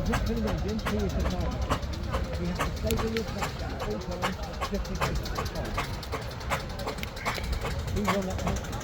not putting engine, he is the driver. You have to stay with your clutch at all times, just in case it's fire. He will not help you.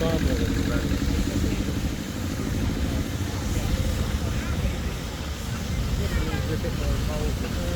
far more than the rest. We're a bit more involved in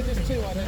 said there's two on it.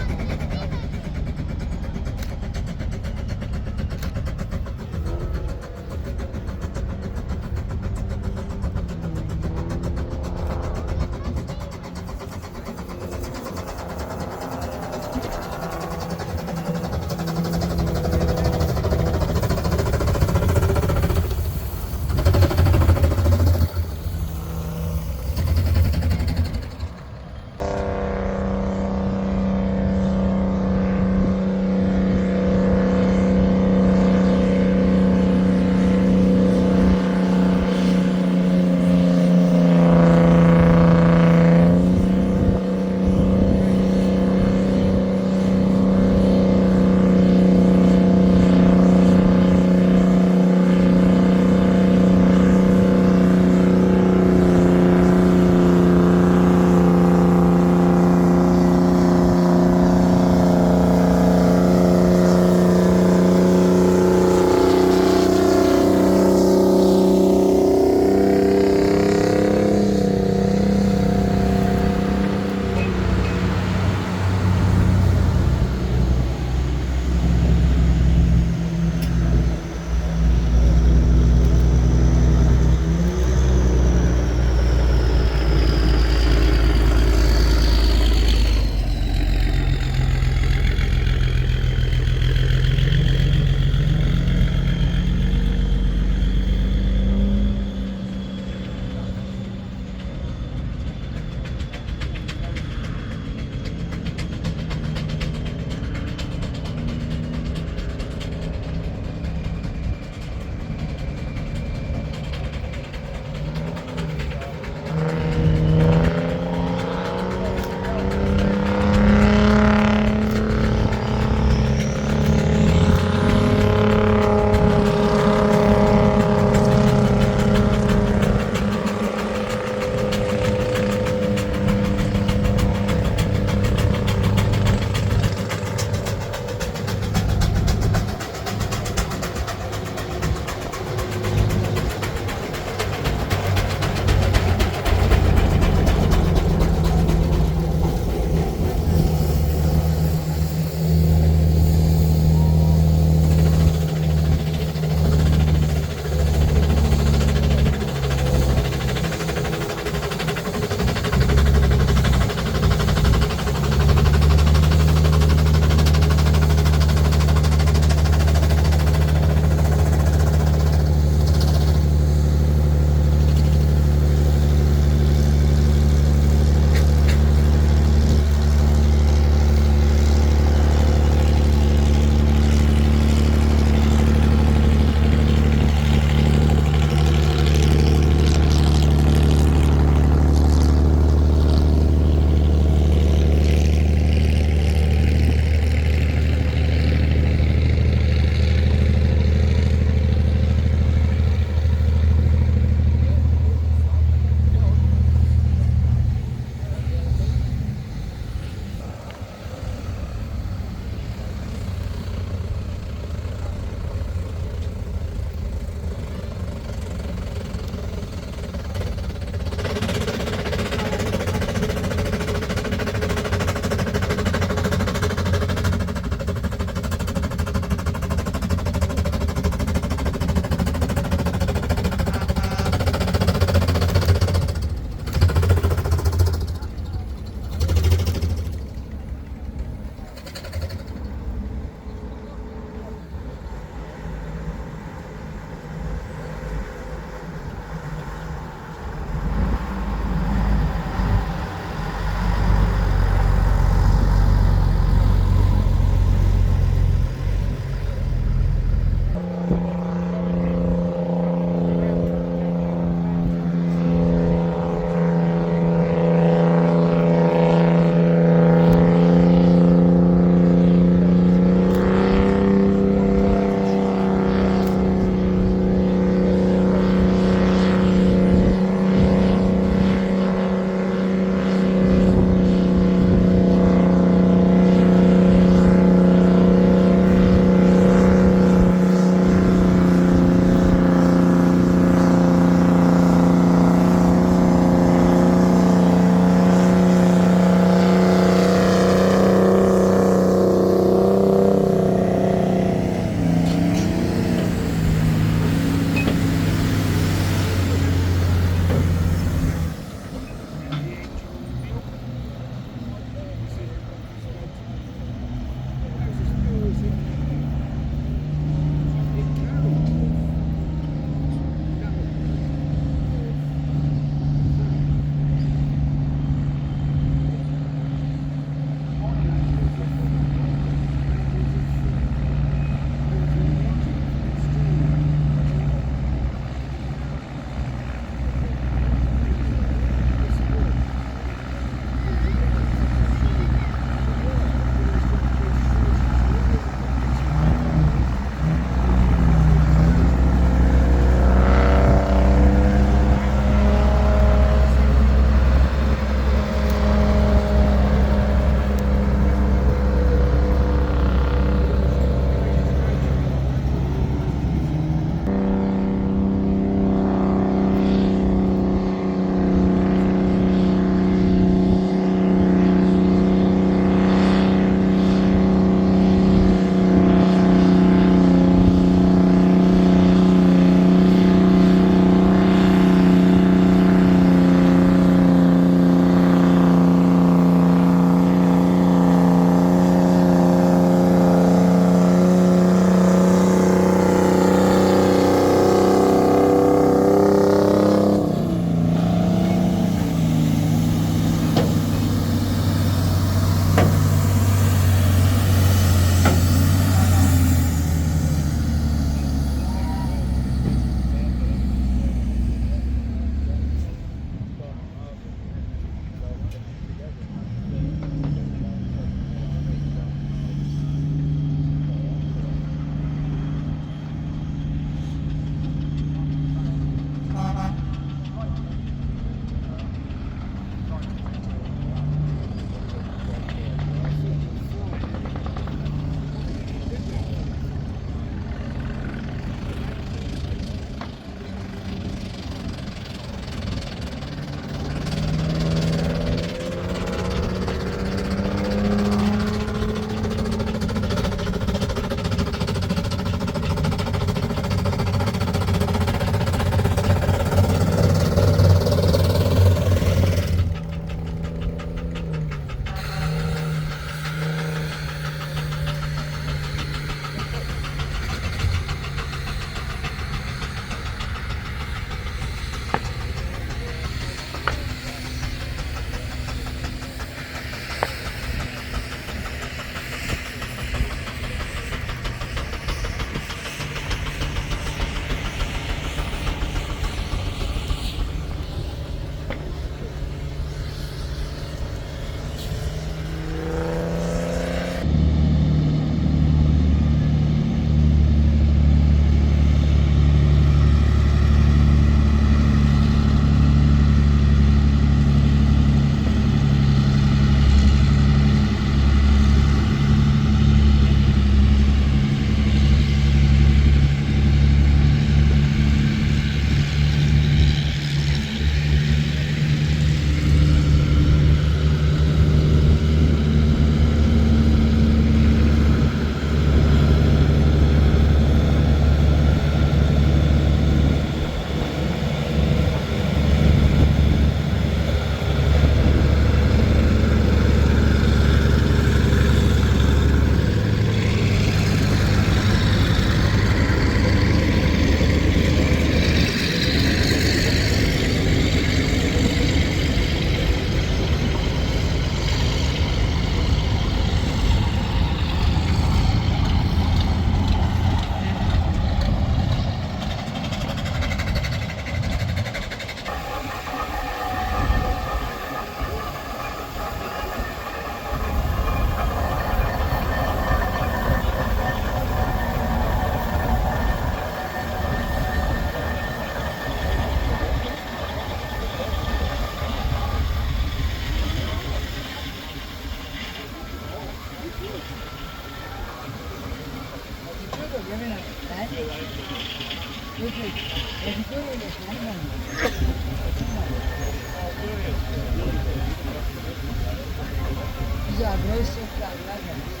Güzel, burayı sokaklar geldi.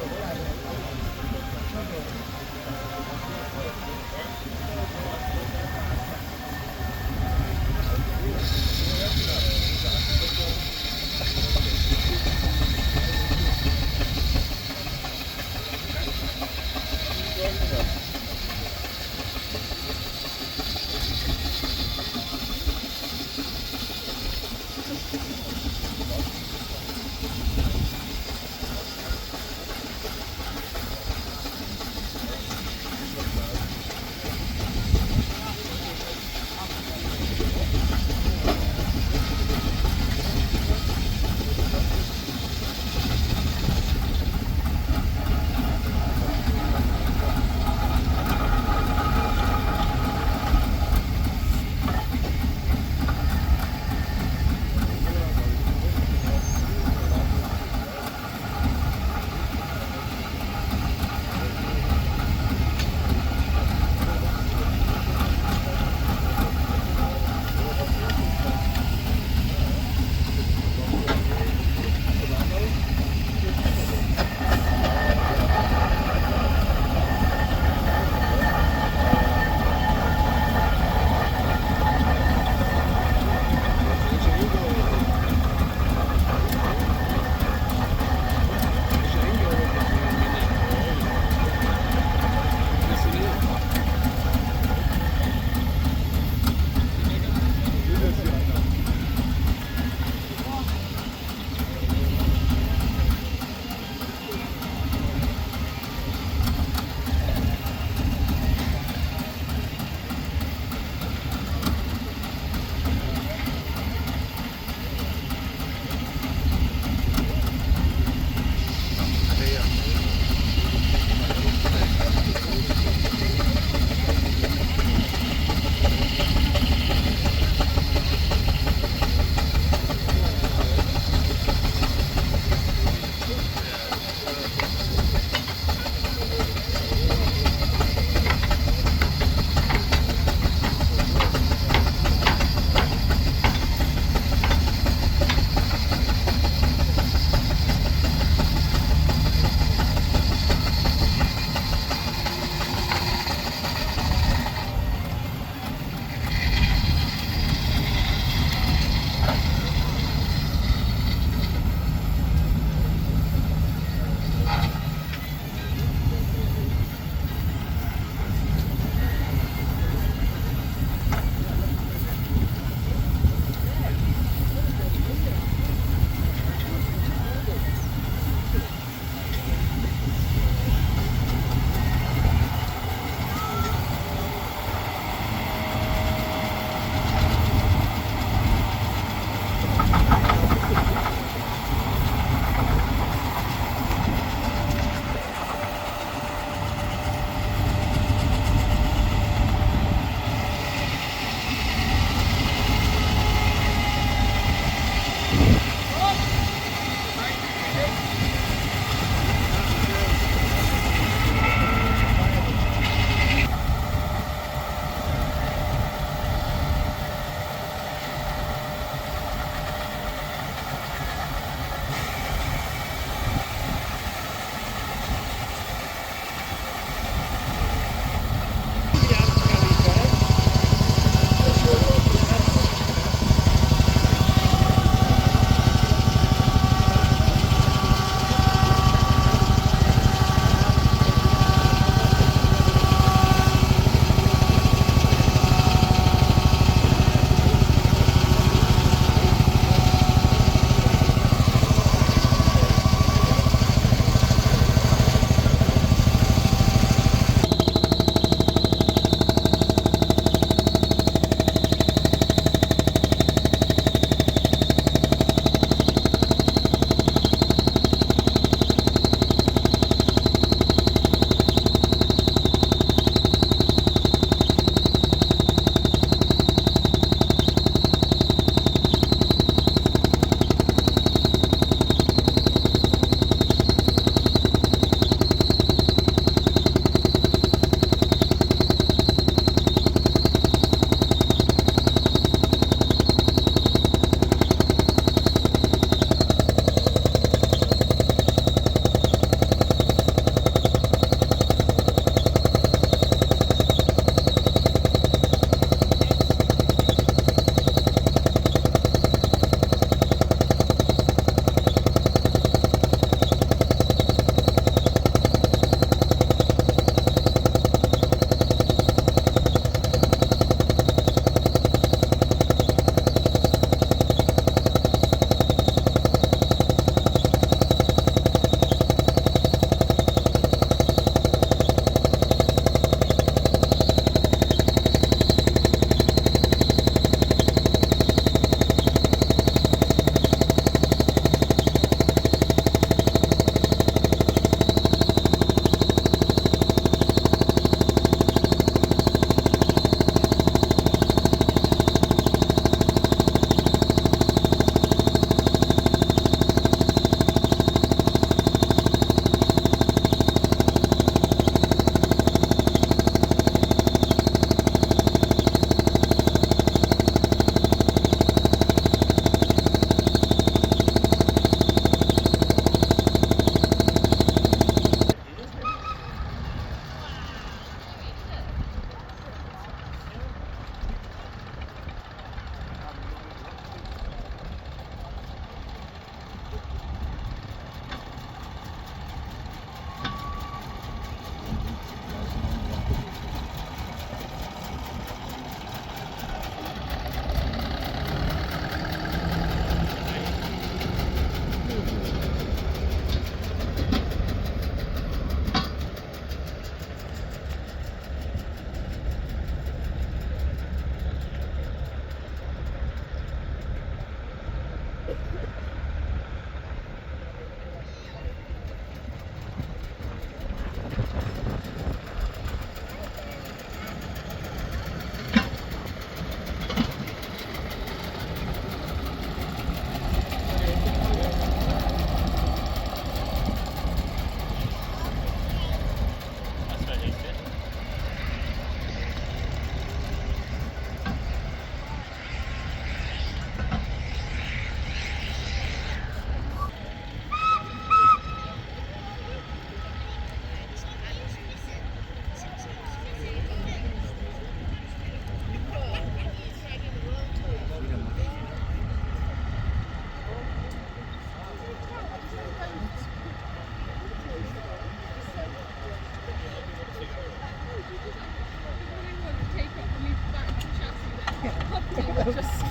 Just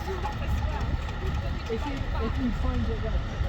If you find it right.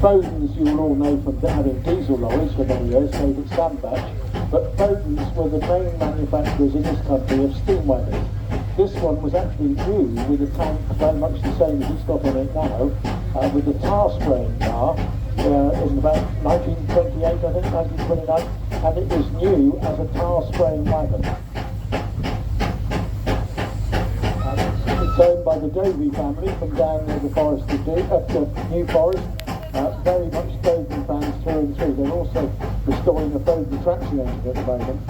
Bowdens you will all know from having diesel lorries for many years, so did Sandbach, but Bowdens were the main manufacturers in this country of steam wagons. This one was actually new with a tank very much the same as it's got on it now, with the tar spraying car in about 1928, I think, 1929, and it was new as a tar spraying wagon. It's owned by the Dovey family from down near the Forest of New Forest. Very much Bowden fans through and through. They're also restoring a Bowden traction engine at the moment.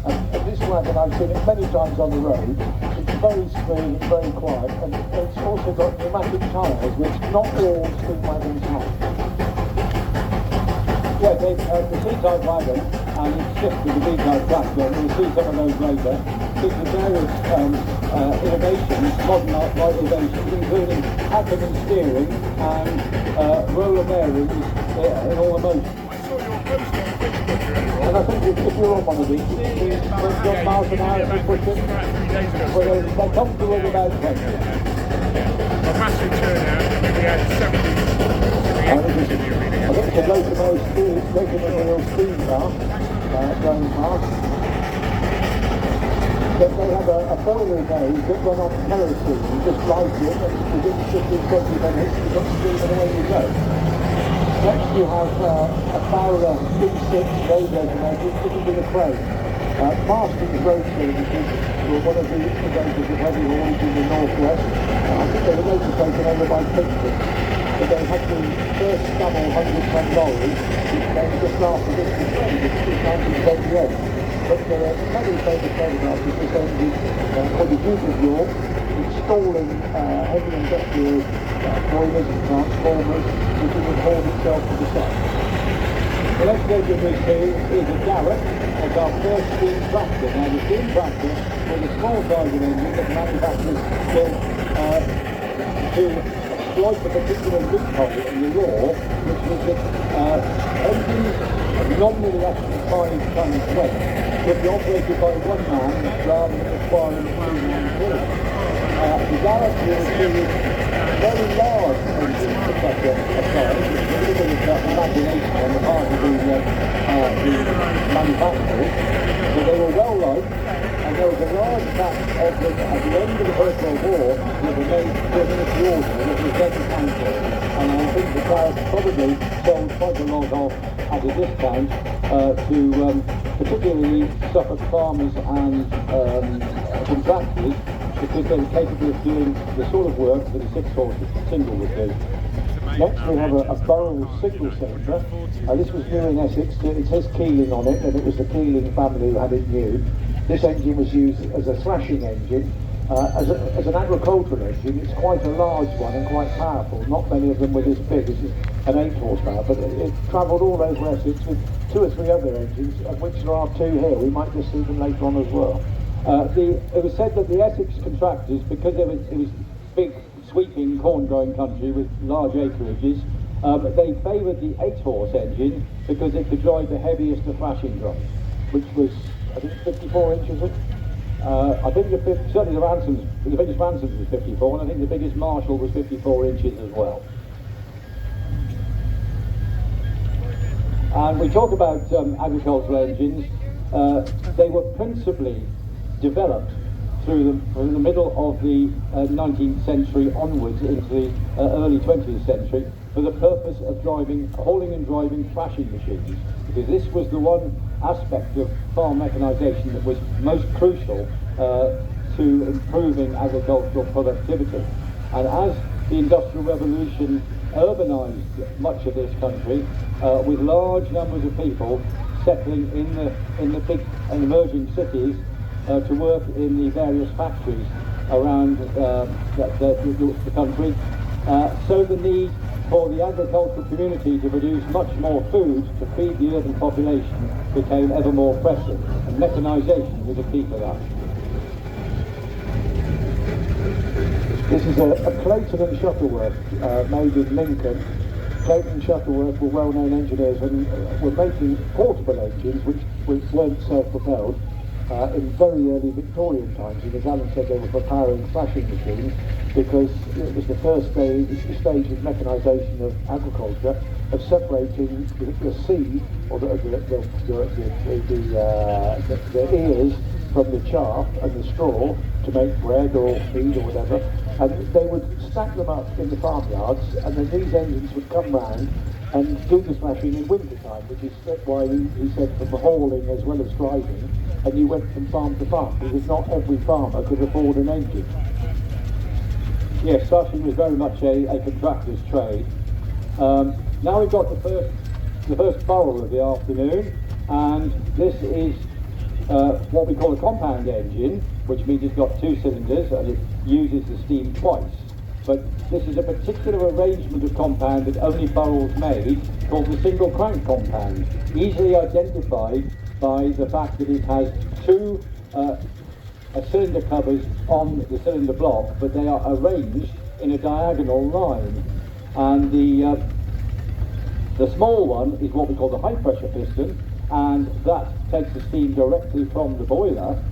And this wagon, I've seen it many times on the road. It's very smooth and very quiet, and it's also got pneumatic tyres, which not all steam wagons have. Yeah, the C-type wagon, and it's shifted to the B-type tractor, and we'll see some of those later. It's the various innovations, modern innovations, including abdomen steering and roller bearings in all the motion. I saw your post on Facebook earlier on. And I think if you're on one of these, you can see 20 miles an hour if you push it. About 3 days ago. Well, they're comfortable without pressure. A massive turnout. I think we had 70 entries in the arena. I think it's a locomotive steam car going past. But they have a boiler nose that run on kerosene. You just light it and within 15-20 minutes you've got steam and away you go. Next you have a Fowler B6 road locomotive fitted with a crane. Marston's Road Services were one of the innovators of heavy haulage in the northwest. I think they were later taken over by Kingston. But they had the first double 100-ton lorry, which came just after this was made in 1928. But there are many famous photographs of this engine called the Duke of York, installing heavy industrial boilers and transformers, which has hauled itself to the site. The next engine we see is a Garrett. It's our first steam tractor. Now the steam tractor was a small sized engine that manufacturers built to exploit the particular loophole in the law, which was that engines nominally up to 5 tons weight could be operated by one man rather than requiring 2-man crew. The Garrett will see very large engines for such a size, which is a little bit of imagination on the part of the manufacturers. So they were well liked, and there was a large batch of them at the end of the First World War that were made to a military order that was then cancelled. And I think the Garrett probably sold quite a lot of at a discount to particularly Suffolk farmers and contractors, because they were capable of doing the sort of work that a 6-horse single would do. Next we have a Burrell signal centre. This was new in Essex. It says Keeling on it, and it was the Keeling family who had it new. This engine was used as a thrashing engine. As an agricultural engine, it's quite a large one and quite powerful. Not many of them were this big. This is an 8 horsepower, but it travelled all over Essex with 2 or 3 other engines, of which there are 2 here. We might just see them later on as well. It was said that the Essex contractors, because it was big, sweeping corn-growing country with large acreages, they favoured the 8-horse engine because it could drive the heaviest of thrashing drums, which was, I think, 54 inches. I think certainly the biggest Ransom's was 54, and I think the biggest Marshall was 54 inches as well. And we talk about agricultural engines. They were principally developed from the middle of the 19th century onwards into the early 20th century for the purpose of hauling and driving thrashing machines, because this was the one aspect of farm mechanisation that was most crucial to improving agricultural productivity. And as the Industrial Revolution urbanised much of this country, with large numbers of people settling in the big and emerging cities to work in the various factories around the country, so the need for the agricultural community to produce much more food to feed the urban population became ever more pressing, and mechanisation was a key for that. This is a Clayton and Shuttleworth made in Lincoln. Clayton and Shuttleworth were well-known engineers and were making portable engines which weren't self-propelled in very early Victorian times. And as Alan said, they were for powering thrashing machines because it was the first stage of mechanisation of agriculture. of separating the seed or the ears from the chaff and the straw to make bread or feed or whatever, and they would stack them up in the farmyards, and then these engines would come round and do the thrashing in winter time, which is why he said from the hauling as well as driving, and you went from farm to farm, because not every farmer could afford an engine. Yes, thrashing was very much a contractor's trade. Now we've got the first burrow of the afternoon, and this is what we call a compound engine, which means it's got two cylinders and it uses the steam twice. But this is a particular arrangement of compound that only Burrell's made, called the single crank compound, easily identified by the fact that it has two cylinder covers on the cylinder block, but they are arranged in a diagonal line. And the small one is what we call the high pressure piston, and that takes the steam directly from the boiler,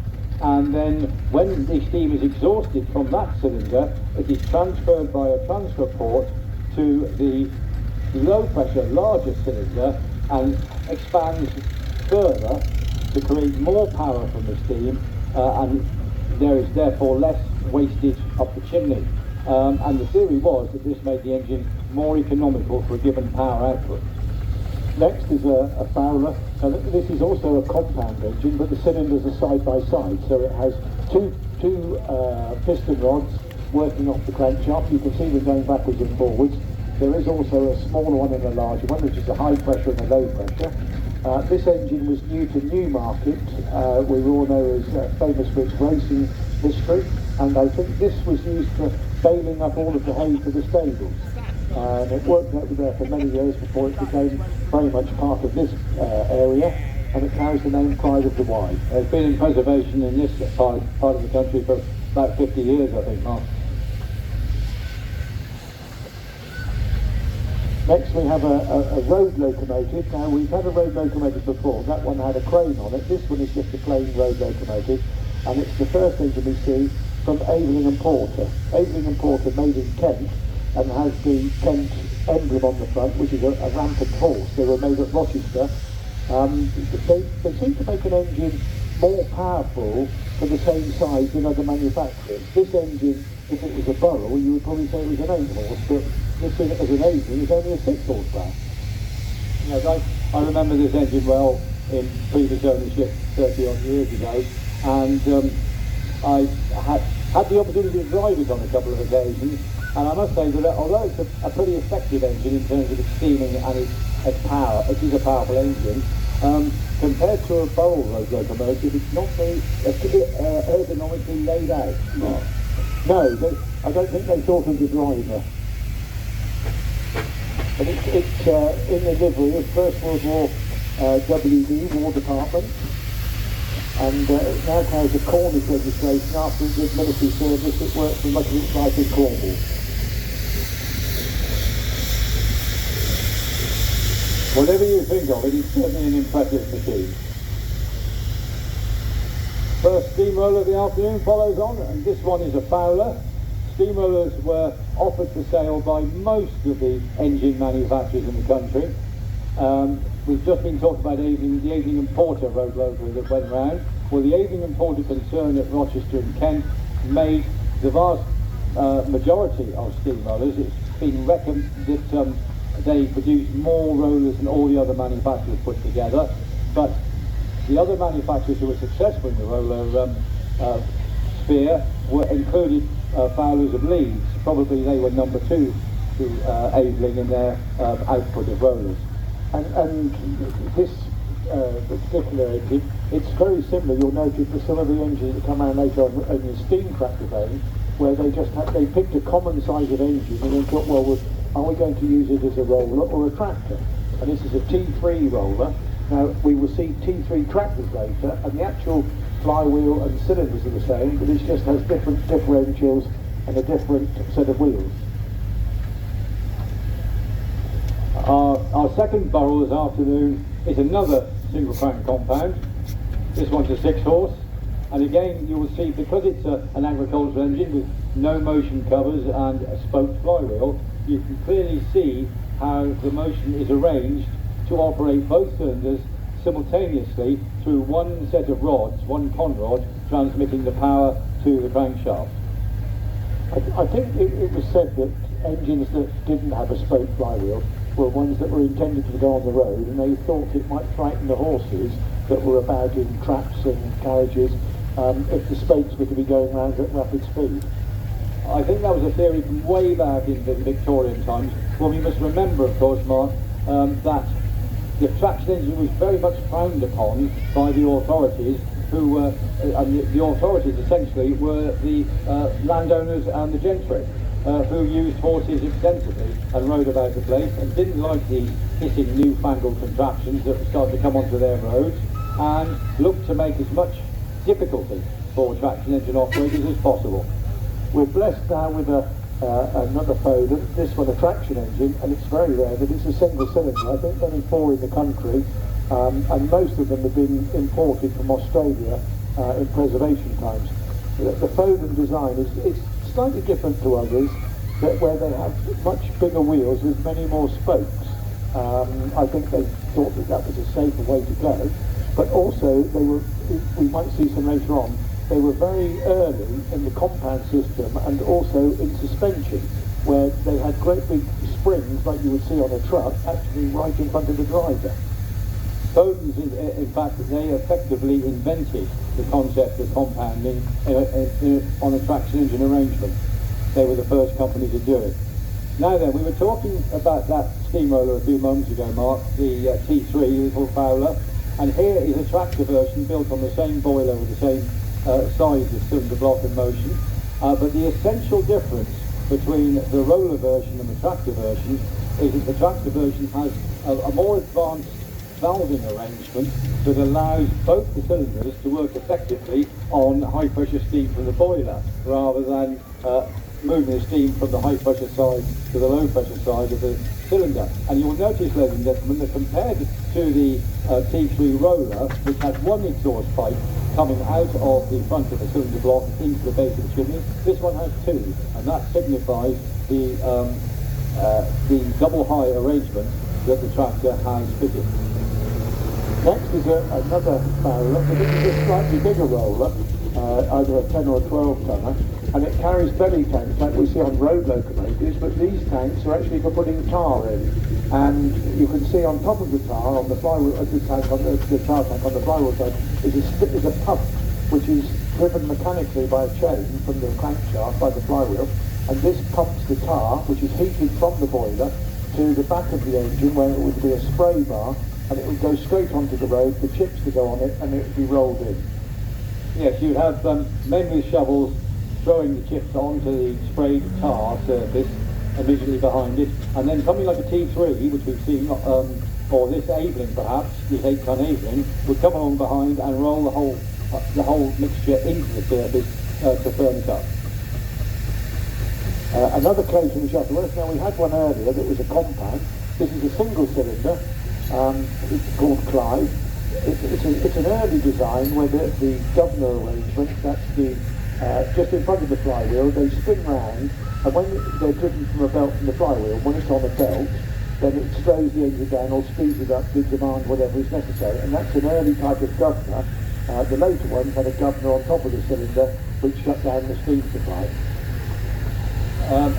and then when the steam is exhausted from that cylinder, it is transferred by a transfer port to the low pressure larger cylinder and expands further to create more power from the steam, and there is therefore less wastage up the chimney. And the theory was that this made the engine more economical for a given power output. Next is a Fowler. Now this is also a compound engine, but the cylinders are side by side, so it has two piston rods working off the crankshaft. You can see them going backwards and forwards. There is also a smaller one and a larger one, which is a high pressure and a low pressure. This engine was new to Newmarket. We all know as famous for its racing history, and I think this was used for baling up all of the hay for the stables. And it worked over there for many years before it became very much part of this area, and it carries the name Pride of the Wye. It's been in preservation in this part of the country for about 50 years, I think, Mark. Next we have a road locomotive. Now we've had a road locomotive before. That one had a crane on it. This one is just a plain road locomotive, and it's the first engine we see from Aveling and Porter. Aveling and Porter made in Kent, and has the Kent emblem on the front, which is a rampant horse. They were made at Rochester. They seem to make an engine more powerful for the same size than other manufacturers. This engine, if it was a Burrell, you would probably say it was an 8 horse, but this thing as an Aveling is only a 6 horsepower. Yes, I remember this engine well in previous ownership 30 odd years ago, and I had the opportunity to drive it on a couple of occasions. And I must say that although it's a pretty effective engine in terms of its steaming and its power, it is a powerful engine, compared to a Burrell road locomotive, it's not very ergonomically laid out. No, I don't think they thought of the driver. But it's in the livery of First World War WD, War Department, and it now carries a Cornish registration. After it did military service, it worked for much of its life in Cornwall. Whatever you think of it, it's certainly an impressive machine. First steamroller of the afternoon follows on, and this one is a Fowler. Steamrollers were offered for sale by most of the engine manufacturers in the country. We've just been talking about the Aveling and Porter road locomotive that went round. Well, the Aveling and Porter concern at Rochester and Kent made the vast majority of steamrollers. It's been reckoned that they produced more rollers than all the other manufacturers put together, but the other manufacturers who were successful in the roller sphere were included Fowlers of Leeds. Probably they were number 2 to Aveling in their output of rollers. And this particular engine, it's very similar, you'll notice, to some of the engines that come around later on in the steam tractor vein, where they picked a common size of engine and then thought, well, are we going to use it as a roller or a tractor? And this is a T3 roller. Now, we will see T3 tractors later, and the actual flywheel and cylinders are the same, but it just has different differentials and a different set of wheels. Our second Burrell this afternoon is another single crank compound. This one's a 6 horse, and again you will see, because it's an agricultural engine with no motion covers and a spoked flywheel, you can clearly see how the motion is arranged to operate both cylinders simultaneously through one set of rods, one con rod, transmitting the power to the crankshaft. I think it was said that engines that didn't have a spoke flywheel were ones that were intended to go on the road, and they thought it might frighten the horses that were about in traps and carriages if the spokes were to be going round at rapid speed. I think that was a theory from way back in the Victorian times. Well, we must remember, of course, Mark, that the traction engine was very much frowned upon by the authorities, who were, the authorities essentially were the landowners and the gentry, who used horses extensively and rode about the place and didn't like these hissing newfangled contraptions that started to come onto their roads, and looked to make as much difficulty for traction engine operators as possible. We're blessed now with another Foden, this one a traction engine, and it's very rare that it's a single cylinder. I think only 4 in the country, and most of them have been imported from Australia in preservation times. The Foden design is slightly different to others, where they have much bigger wheels with many more spokes. I think they thought that was a safer way to go, but also they were, we might see some later on, they were very early in the compound system and also in suspension, where they had great big springs like you would see on a truck actually right in front of the driver. Fodens, in fact, they effectively invented the concept of compounding on a traction engine arrangement. They were the first company to do it. Now then, we were talking about that steamroller a few moments ago, Mark, the T3 little Fowler, and here is a tractor version built on the same boiler with the same size of cylinder block and motion, but the essential difference between the roller version and the tractor version is that the tractor version has a more advanced valving arrangement that allows both the cylinders to work effectively on high pressure steam from the boiler, rather than moving the steam from the high pressure side to the low pressure side of the cylinder. And you will notice, ladies and gentlemen, that compared to the T3 roller, which had one exhaust pipe coming out of the front of the cylinder block into the base of the chimney, this one has 2, and that signifies the double high arrangement that the tractor has fitted. Next is another Fowler, but this is a slightly bigger roller, either a 10 or a 12 tonner, and it carries belly tanks like we see on road locomotives, but these tanks are actually for putting tar in. And you can see on top of the tar, on the flywheel, the tar tank on the flywheel side, is a pump which is driven mechanically by a chain from the crankshaft by the flywheel, and this pumps the tar, which is heated from the boiler, to the back of the engine where it would be a spray bar, and it would go straight onto the road, the chips to go on it, and it would be rolled in. Yes, you have men with shovels throwing the chips onto the sprayed tar surface immediately behind it, and then something like a T3, which we've seen, or this Aveling perhaps, this 8-ton Aveling, would come along behind and roll the whole mixture into the surface to firm it up. Another Clayton Shuttleworth. Now we had one earlier that was a compound. This is a single cylinder. It's called Clyde. It's an early design where the governor arrangement, that's the just in front of the flywheel, they spin round, and when they're driven from a belt from the flywheel, when it's on a belt, then it slows the engine down or speeds it up to demand whatever is necessary, and that's an early type of governor. The later ones had a governor on top of the cylinder which shut down the steam supply.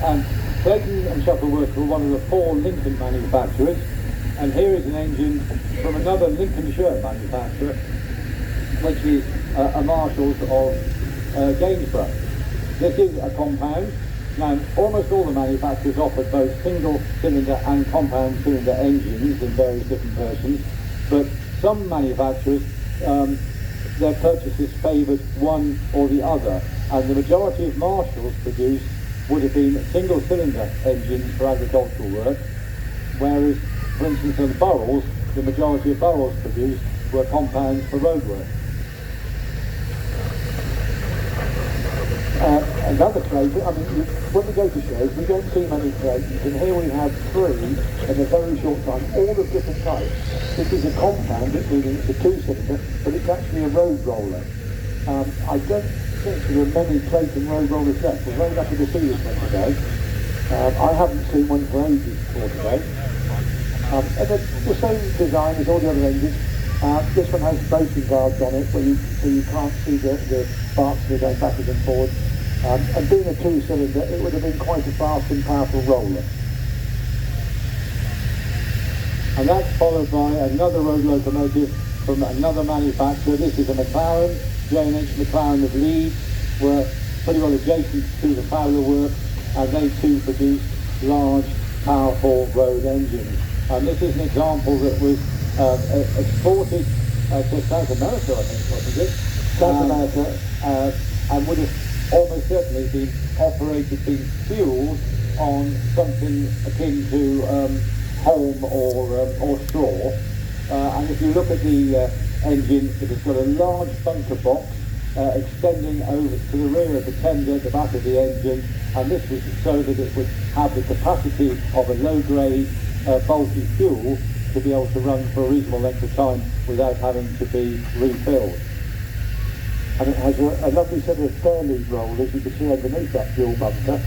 And Clayton and Shuttleworth were one of the 4 Lincoln manufacturers, and here is an engine from another Lincolnshire manufacturer, which is a Marshall's of Gainsborough. This is a compound. Now, almost all the manufacturers offered both single cylinder and compound cylinder engines in various different versions, but some manufacturers, their purchasers favoured one or the other, and the majority of Marshalls produced would have been single cylinder engines for agricultural work, whereas, for instance, on the Burrells, the majority of Burrells produced were compounds for road work. Another Clayton, I mean, when we go to shows, we don't see many Claytons, and here we have 3 in a very short time, all of different types. This is a compound, meaning it's a 2-cylinder, but it's actually a road roller. I don't think there are many Clayton road rollers left. We're very lucky to see this one today. I haven't seen one for ages before today. And the same design as all the other engines. This one has braking guards on it, so you can't see the sparks that are going backwards and forwards. And being a two-cylinder, it would have been quite a fast and powerful roller. And that's followed by another road locomotive from another manufacturer. This is a McLaren, J&H McLaren of Leeds, were pretty well adjacent to the Fowler works, and they too produced large, powerful road engines. And this is an example that was exported to South America, I think, wasn't it? South America. And would have almost certainly been operated, been fueled on something akin to Holm or straw. And if you look at the engine, it has got a large bunker box extending over to the rear of the tender, the back of the engine, and this was so that it would have the capacity of a low-grade bulky fuel to be able to run for a reasonable length of time without having to be refilled. And it has a lovely set of stair lead rollers you can see underneath that fuel bunker.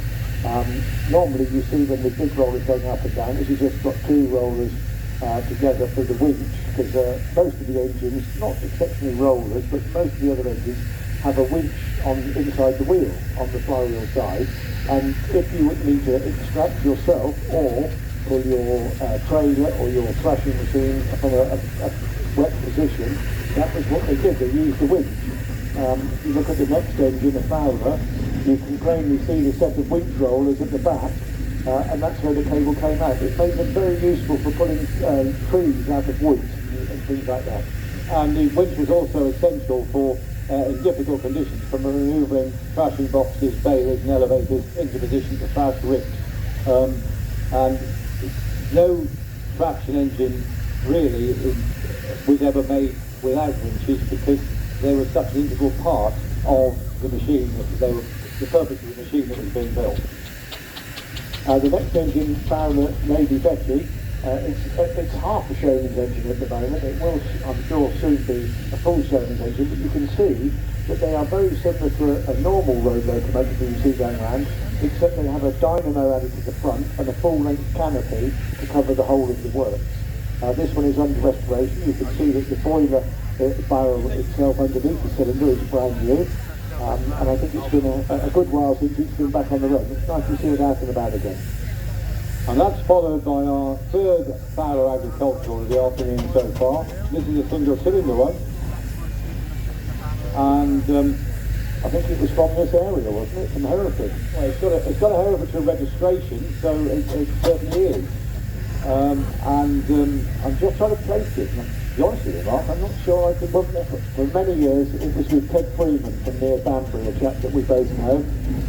Normally you see them with big rollers going up and down. This has just got two rollers together for the winch, because most of the engines, not exceptionally rollers, but most of the other engines have a winch on inside the wheel, on the flywheel side, and if you would need to extract yourself or pull your trailer or your thrashing machine from a wet position, that was what they did, they used the winch. If you look at the next engine, the Fowler, you can plainly see the set of winch rollers at the back, and that's where the cable came out. It made them very useful for pulling trees out of woods and things like that. And the winch was also essential for, in difficult conditions, for manoeuvring thrashing boxes, balers and elevators into position to thrash ricks. And no traction engine really was ever made without winches, because they were such an integral part of the machine, that they were the purpose of the machine that was being built. The next engine, Fowler Navy Betty, it's half a showman's engine at the moment. It will, I'm sure, soon be a full showman's engine, but you can see that they are very similar to a normal road locomotive that you see going around, except they have a dynamo added to the front and a full-length canopy to cover the whole of the works. This one is under restoration. You can see that the boiler barrel itself underneath the cylinder is brand new. And I think it's been a good while since it's been back on the road. It's nice to see it out and about again. And that's followed by our third Fowler agricultural of the afternoon so far. This is a single cylinder one. And I think it was from this area, wasn't it? From Hereford. well, it's got a Herefordshire registration, so it certainly is. I'm just trying to place it. To be honest with you, Mark, I'm not sure I could. For many years, it was with Ted Freeman from near Banbury, a chap that we both know,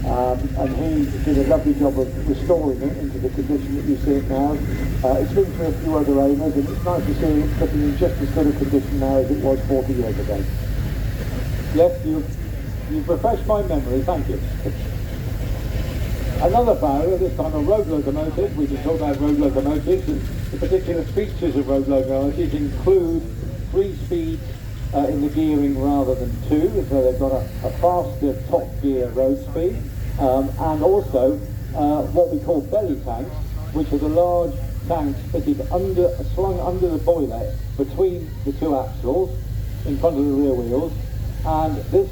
and he did a lovely job of restoring it into the condition that you see it now. It's been through a few other owners, and it's nice to see it looking in just as good a condition now as it was 40 years ago. Yes, you've refreshed my memory, thank you. Another Fowler, this time a road locomotive. We can talk about road locomotives, and the particular features of road locomotives include 3 speeds in the gearing rather than 2, so they've got a faster top gear road speed, and also what we call belly tanks, which are the large tanks fitted slung under the boiler between the 2 axles in front of the rear wheels, and this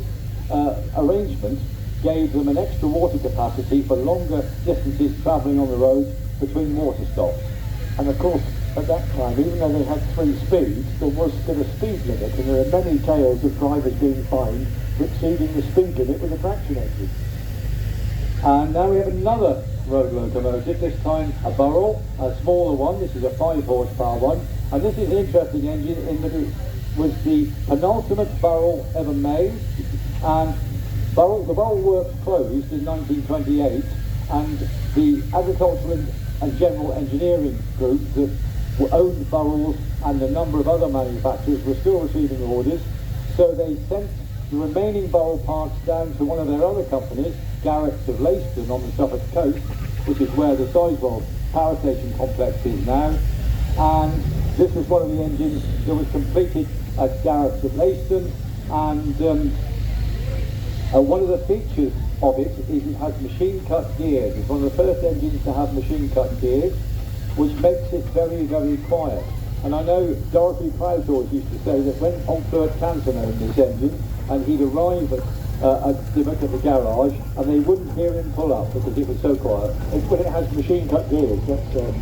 arrangement gave them an extra water capacity for longer distances travelling on the roads between water stops. And of course, at that time, even though they had 3 speeds, there was still a speed limit, and there are many tales of drivers being fined for exceeding the speed limit with a traction engine. And now we have another road locomotive, this time a Burrell, a smaller one. This is a 5 horsepower one, and this is an interesting engine in that it was the penultimate Burrell ever made, and the Burrell works closed in 1928, and the Agricultural and General Engineering Group that owned Burrells and a number of other manufacturers were still receiving orders, so they sent the remaining Burrell parts down to one of their other companies, Garrett's of Leiston on the Suffolk coast, which is where the Sizewell power station complex is now, and this was one of the engines that was completed at Garrett's of Leiston, and one of the features of it is it has machine cut gears. It's one of the first engines to have machine cut gears, which makes it very, very quiet. And I know Dorothy Crowthorne used to say that when old Bert Canton owned this engine, and he'd arrive at the garage, and they wouldn't hear him pull up because it was so quiet. But it has machine cut gears, that's an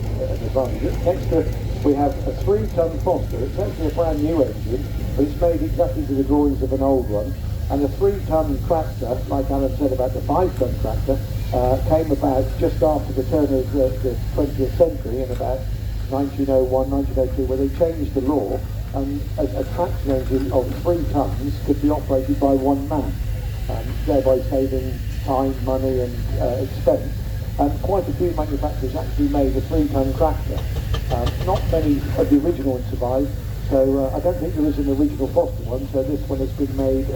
advantage. Next we have a 3-ton Foster. It's actually a brand new engine, but it's made exactly to the drawings of an old one. And a 3-ton tractor, like Alan said about the 5-ton tractor, came about just after the turn of the 20th century in about 1901, 1902, where they changed the law, and a traction engine of 3 tons could be operated by one man, thereby saving time, money and expense. And quite a few manufacturers actually made a 3-ton tractor. Not many of the original ones survived, so I don't think there is an original Foster one, so this one has been made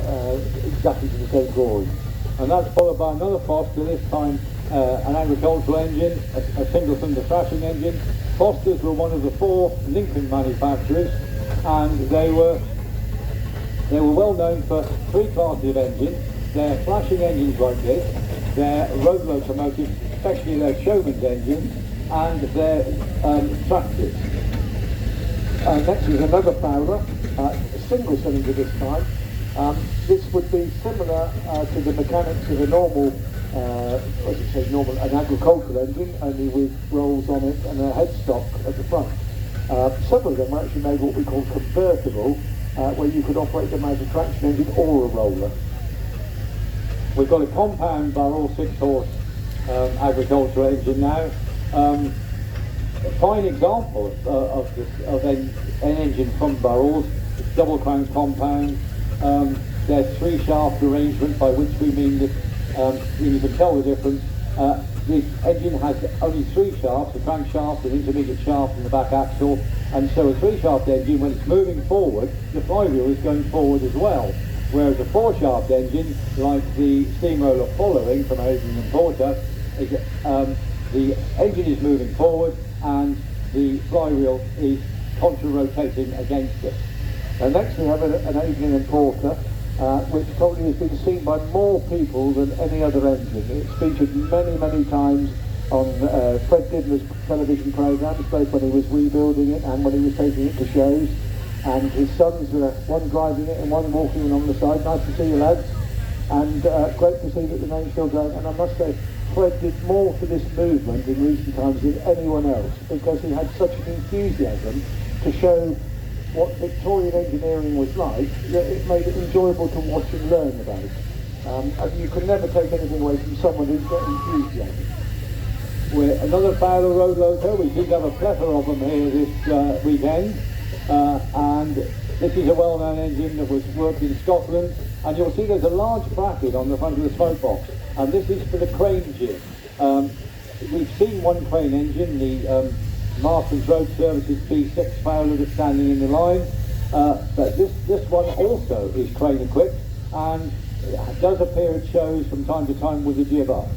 exactly to the same drawing. And that's followed by another Foster, this time an agricultural engine, a single-cylinder thrashing engine. Fosters were one of the 4 Lincoln manufacturers, and they were well known for 3 classes of engines. They're flashing engines like this, they're road locomotives, especially their showman's engines, and their tractors. Next is another Fowler, single cylinder this time. This would be similar to the mechanics of a normal, an agricultural engine, only with rolls on it and a headstock at the front. Some of them are actually made what we call convertible, where you could operate them as a traction engine or a roller. We've got a compound barrel 6-horse agricultural engine now. A fine example of an engine from Burrells. It's double crown compound. There's 3-shaft arrangement, by which we mean that you can tell the difference. The engine has only 3 shafts, a crankshaft, an intermediate shaft and the back axle, and so a 3-shaft engine, when it's moving forward, the flywheel is going forward as well. Whereas a 4-shaft engine, like the steamroller following from Hayden and Porter, the engine is moving forward and the flywheel is contra-rotating against it. And next we have an Hayden and Porter, which probably has been seen by more people than any other engine. It's featured many, many times on Fred Didner's television programmes, both when he was rebuilding it and when he was taking it to shows. And his sons were one driving it and one walking along the side. Nice to see you, lads. And great to see that the name's still going. And I must say, Fred did more for this movement in recent times than anyone else, because he had such an enthusiasm to show what Victorian engineering was like, that it made it enjoyable to watch and learn about. And you can never take anything away from someone who's got enthusiasm. We're another Fowler road loco. We seem to have a plethora of them here this weekend. And this is a well-known engine that was worked in Scotland, and you'll see there's a large bracket on the front of the smoke box, and this is for the crane jib. We've seen one crane engine, the Marston's Road Services P6 Fowler that's standing in the line, but this one also is crane equipped and does appear at shows from time to time with a jib up.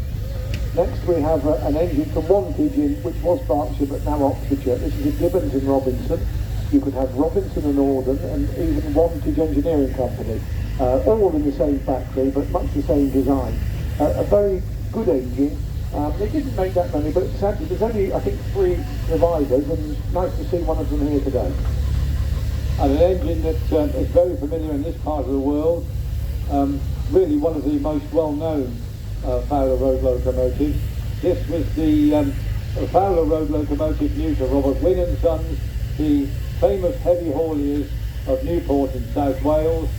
Next we have an engine from Wantage, which was Berkshire but now Oxfordshire. This is a Gibbons and Robinson. You could have Robinson and Auden and even Wantage Engineering Company, all in the same factory but much the same design. A very good engine. They didn't make that many, but sadly there's only, I think, 3 survivors, and nice to see one of them here today. And an engine that is very familiar in this part of the world, really one of the most well-known Fowler road locomotives. This was the Fowler road locomotive new to Robert Wynne and Sons, the famous heavy hauliers of Newport in South Wales.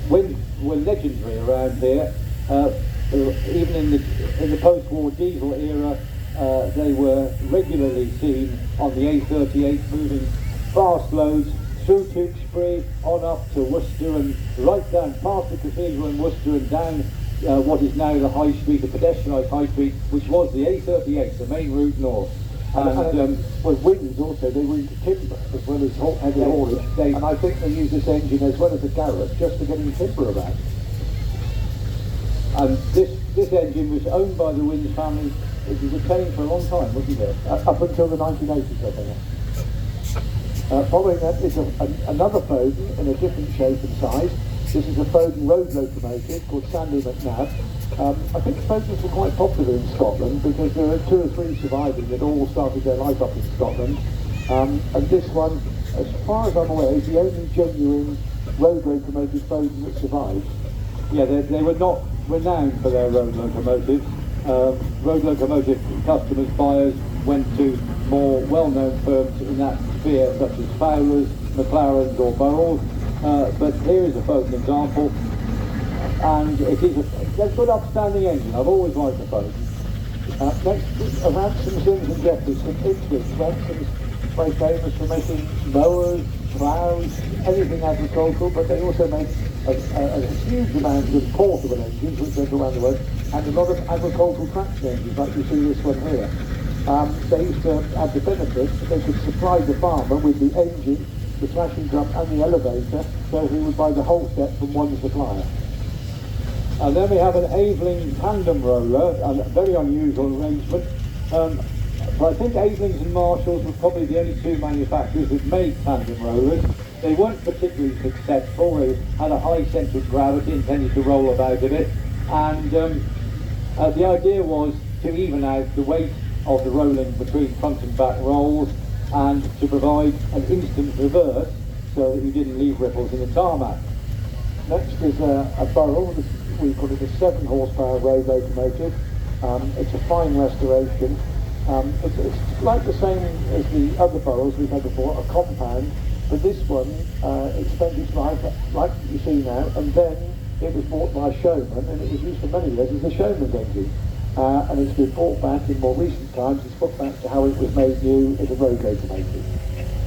Wynne were legendary around here. Even in the post-war diesel era, they were regularly seen on the A38 moving fast loads through Tewkesbury, on up to Worcester and right down past the Cathedral in Worcester and down what is now the High Street, the pedestrianised High Street, which was the A38, the main route north. And well, Winds also, they were into timber as well as heavy haulage, and I think they use this engine as well as a garage just for getting timber about. And this engine was owned by the Winds family. It was retained for a long time, wasn't it? Up until the 1980s, I think. Following that is another Foden in a different shape and size. This is a Foden road locomotive called Sandy McNabb. I think Fodens were quite popular in Scotland because there are 2 or 3 surviving that all started their life up in Scotland. And this one, as far as I'm aware, is the only genuine road locomotive Foden that survived. Yeah, they were not renowned for their road locomotives. Road locomotive customers, buyers, went to more well-known firms in that sphere, such as Fowler's, McLaren's or Burrell's. But here is a Foden example, and it is a good upstanding engine. I've always liked the Foden. Next, Ransome, Sims and Jeffries from Ipswich. Ransom's very famous for making mowers, ploughs, anything agricultural, but they also make a huge amount of portable engines which went around the world, and a lot of agricultural traction engines, like you see this one here. They used to have the benefit that they could supply the farmer with the engine, the thrashing drum and the elevator, so he would buy the whole set from one supplier. And then we have an Aveling tandem roller, a very unusual arrangement. But I think Avelings and Marshalls were probably the only 2 manufacturers that made tandem rollers. They weren't particularly successful. They had a high centre of gravity and tended to roll about a bit. And the idea was to even out the weight of the rolling between front and back rolls, and to provide an instant reverse so that you didn't leave ripples in the tarmac. Next is a Burrell. We call it a 7 horsepower road locomotive. It's a fine restoration. It's like the same as the other Burrells we've had before, a compound, but this one it spent its life like you see now, and then it was bought by a showman, and it was used for many years as a showman's engine. And it's been brought back in more recent times. It's put back to how it was made new as a road locomotive.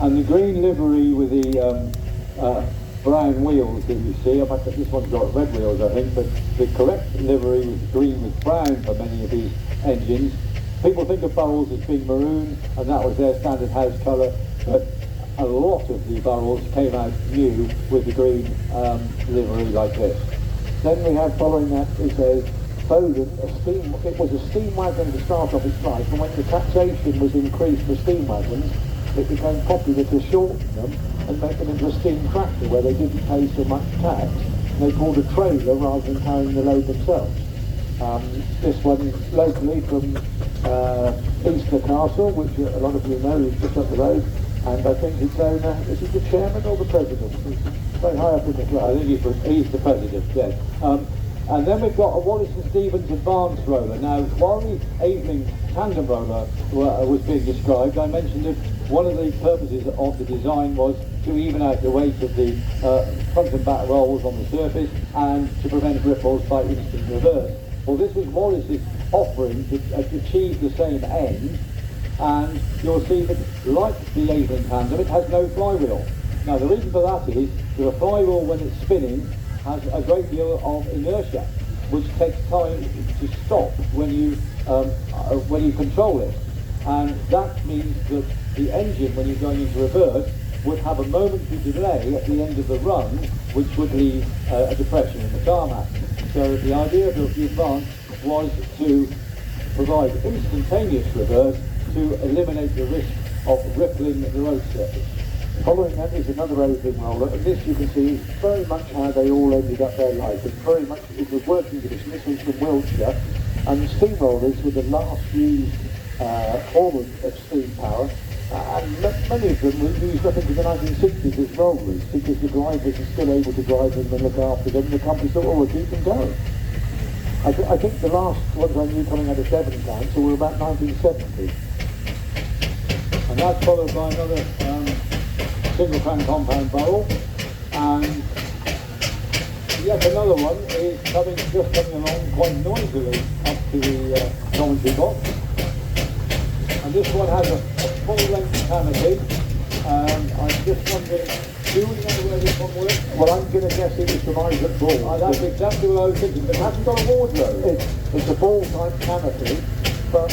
And the green livery with the brown wheels that you see, in fact this one's got red wheels I think, but the correct livery was green with brown for many of these engines. People think of Burrells as being maroon, and that was their standard house colour, but a lot of the Burrells came out new with the green livery like this. Then we have, following that, is a Foden, it was a steam wagon to start off its life, and when the taxation was increased for steam wagons, it became popular to shorten them and make them into a steam tractor where they didn't pay so much tax. And they pulled a trailer rather than carrying the load themselves. This one locally from Easter Castle, which a lot of you know is just up the road, and I think its owner, is he the chairman or the president? He's very high up in the club. I think he's the president, yes. And then we've got a Wallace & Stevens advanced roller. Now, while the Aveling tandem roller was being described, I mentioned that one of the purposes of the design was to even out the weight of the front and back rolls on the surface and to prevent ripples by instant reverse. Well, this was Wallace's offering to achieve the same end, and you'll see that, like the Aveling tandem, it has no flywheel. Now, the reason for that is that a flywheel, when it's spinning, has a great deal of inertia, which takes time to stop when you control it, and that means that the engine, when you're going into reverse, would have a momentary delay at the end of the run, which would leave a depression in the tarmac. So the idea of the advance was to provide instantaneous reverse to eliminate the risk of rippling the road surface. Following that is another Aveling roller, and this you can see is very much how they all ended up their life. It's very much, it was working condition. This was from Wiltshire, and steam rollers were the last used form of steam power, and many of them were used up into the 1960s as rollers because the drivers were still able to drive them and look after them, and the company thought, oh, we'll keep them going. I think the last ones I knew coming out of Devon Council were about 1970. And that's followed by another single fan compound barrel, and yet another one is just coming along quite noisily up to the commentary box. And this one has a full-length canopy. I'm just wondering, do we know where this one works? Well, I'm going to guess it was from Isaac Ball. That's exactly what I was thinking, but it hasn't got a wardrobe. It's a ball-type canopy, but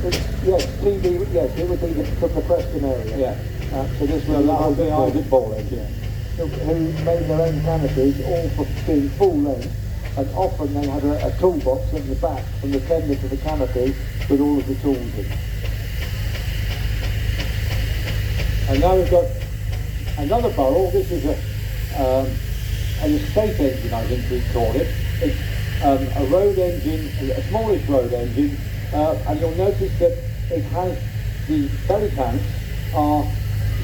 it would be from the Preston area. Yeah. So this Well, that would be Isaac Ball, yeah. Who made their own canopies, all for being full length, and often they had a toolbox in the back from the tender to the canopy with all of the tools in. And now we've got another barrel. This is an the estate engine, I think we call it. It's a road engine, a smallish road engine, and you'll notice that it has the belly tanks are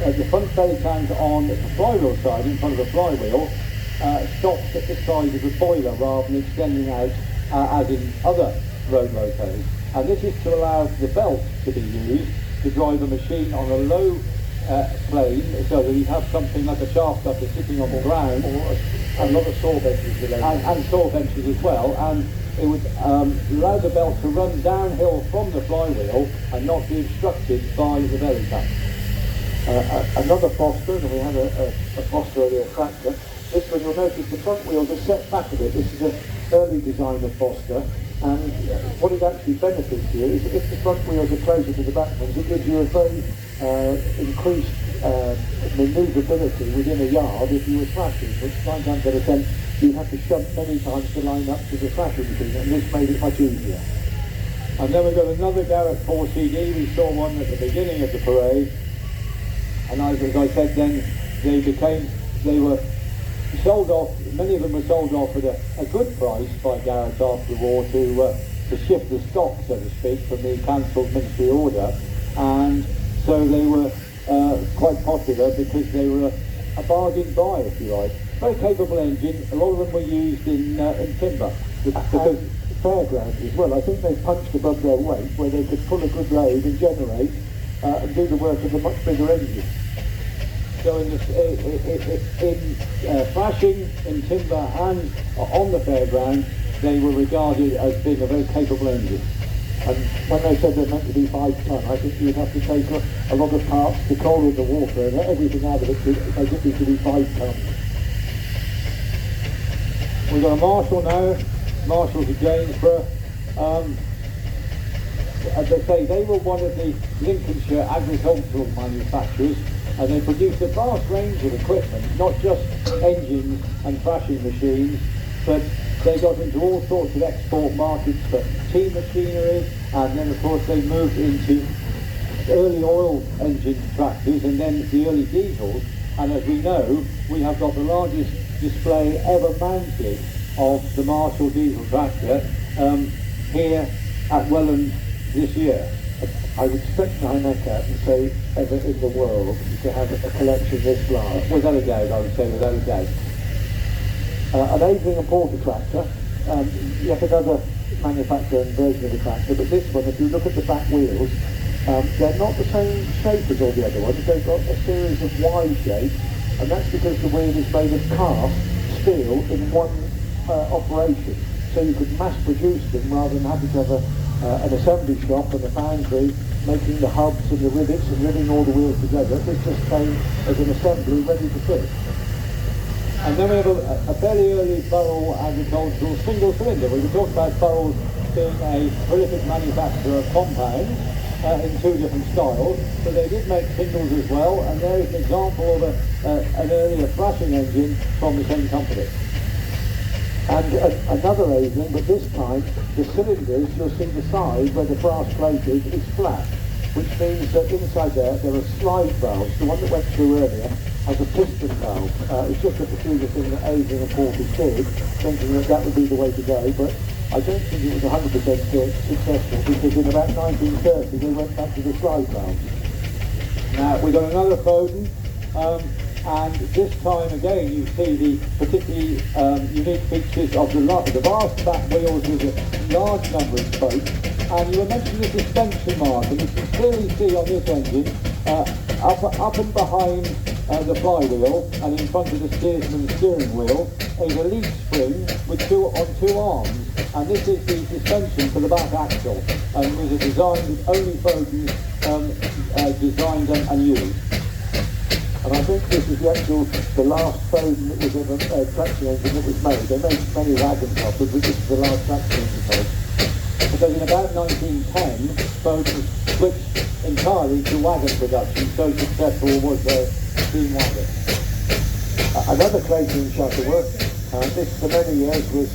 the front belly tank on the flywheel side, in front of the flywheel, stops at the side of the boiler rather than extending out as in other road locos. And this is to allow the belt to be used to drive a machine on a low plane, so that you have something like a shaft up sitting on the ground, or a lot of saw benches below, and saw benches as well, and it would allow the belt to run downhill from the flywheel and not be obstructed by the belly tank. Another Foster, and we had a Foster earlier tractor. This one, you'll notice the front wheels are set back a bit. This is an early design of Foster, and what it actually benefits you is if the front wheels are closer to the back ones, it gives you a very increased manoeuvrability within a yard if you were thrashing, which 9 times out of 10 you have to shunt many times to line up to the thrashing machine, and this made it much easier. And then we've got another Garrett 4CD. We saw one at the beginning of the parade, and as I said then, they were sold off, many of them were sold off at a good price by Garrett after the war to shift the stock, so to speak, from the cancelled ministry order, and so they were quite popular because they were a bargain buy, if you like. Very capable engine. A lot of them were used in timber. Because fairgrounds as well, I think they punched above their weight where they could pull a good load and generate and do the work of a much bigger engine. So in thrashing, in timber and on the fairground, they were regarded as being a very capable engine. And when they said they're meant to be 5 ton, I think you'd have to take a lot of parts, the coal and the water and everything out of it to get it to be 5 ton. We've got a Marshall now, Marshall to Gainsborough. As I say, they were one of the Lincolnshire agricultural manufacturers, and they produced a vast range of equipment, not just engines and thrashing machines, but they got into all sorts of export markets for team machinery, and then of course they moved into early oil engine tractors and then the early diesels, and as we know, we have got the largest display ever mounted of the Marshall diesel tractor here at Welland this year. I would stretch my neck out and say ever in the world to have a collection this large. Without a doubt, I would say without a doubt. An Aveling and Porter tractor, yet another manufacturer and version of the tractor, but this one, if you look at the back wheels, they're not the same shape as all the other ones. They've got a series of Y shapes, and that's because the wheel is made of cast steel in one operation. So you could mass produce them rather than having to have an assembly shop and a foundry making the hubs and the rivets and riveting all the wheels together. This just came as an assembly ready to fit. And then we have a fairly early Burrell agricultural single cylinder. We talked about Burrell being a prolific manufacturer of compounds in 2 different styles, but they did make singles as well, and there is an example of an earlier thrashing engine from the same company. And another Aveling, but this time the cylinders, you'll see the side where the brass plate is flat, which means that inside there are slide valves. The one that went through earlier has a piston valve. It's just a peculiar thing that Aveling and Porter did, thinking that that would be the way to go, but I don't think it was 100% successful, because in about 1930 they went back to the slide valves. Now we've got another Foden, and this time again you see the particularly unique features of the vast back wheels with a large number of spokes, and you were mentioning the suspension mark, and you can clearly see on this engine up and behind the flywheel and in front of the steersman's steering wheel is a leaf spring with on two arms, and this is the suspension for the back axle, and was a design that only Foden designed and used. And I think this is the last Foden that was ever traction engine that was made. They made many wagon toppers, but this is the last traction engine made. Because in about 1910, Foden switched entirely to wagon production, so successful was their steam wagon. Another Clayton in Shuttleworth, this for many years was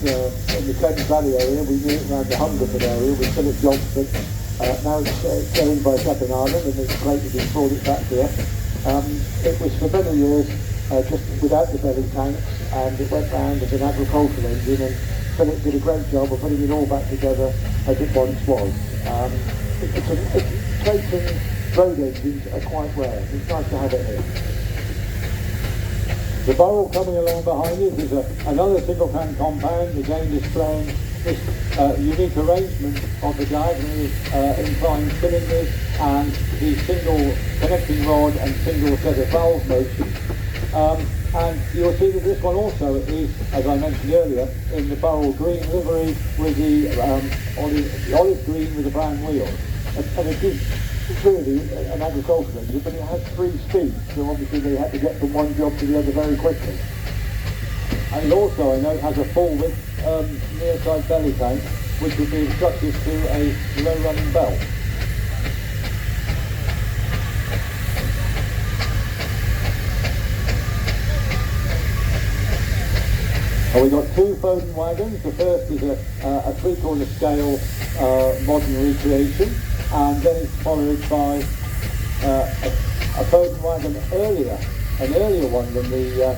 in the Thames Valley area. We knew it around the Hungerford area with Philip Johnson. Now it's owned by Shepherd Ireland, and it's Clayton has brought it back here. It was for many years just without the belly tanks, and it went round as an agricultural engine, and Philip did a great job of putting it all back together as it once was. Clayton road engines are quite rare. It's nice to have it here. The Burrell coming along behind it is another single fan compound, again displaying this unique arrangement of the diagonally inclined cylinders and the single connecting rod and single set of valve motion. And you'll see that this one also is, as I mentioned earlier, in the Burrell green livery with the olive green with the brown wheel. And it is really an agricultural engine, but it has 3 speeds, so obviously they had to get from one job to the other very quickly. And it also, I know, has a full width near side belly tank, which would be instructive to a low running belt. And we've got 2 Foden wagons. The first is a 3-quarter scale modern recreation, and then it's followed by a Foden wagon an earlier one than the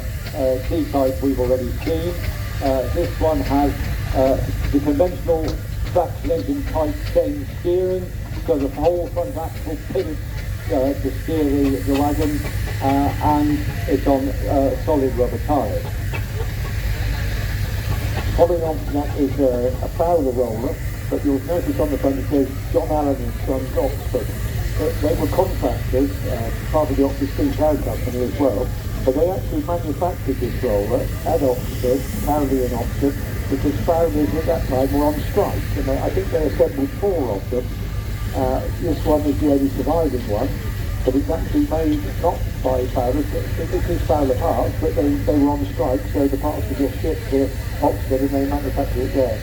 T-type we've already seen. This one has the conventional traction engine type chain steering, so the whole front axle pivots to steer the wagon, and it's on solid rubber tyres. Following on from that is a Fowler roller, but you'll notice on the front it says John Allen and Sons Oxford. They were contractors, part of the Oxford Steam Power Company as well, but they actually manufactured this roller at Oxford, Cowley and Oxford, because Fowlers at that time were on strike, and I think they assembled 4 of them. This one is the only surviving one, but it's actually made not by Fowlers, it is Fowler parts, but they were on strike, so the parts were just shipped to Oxford and they manufactured it there.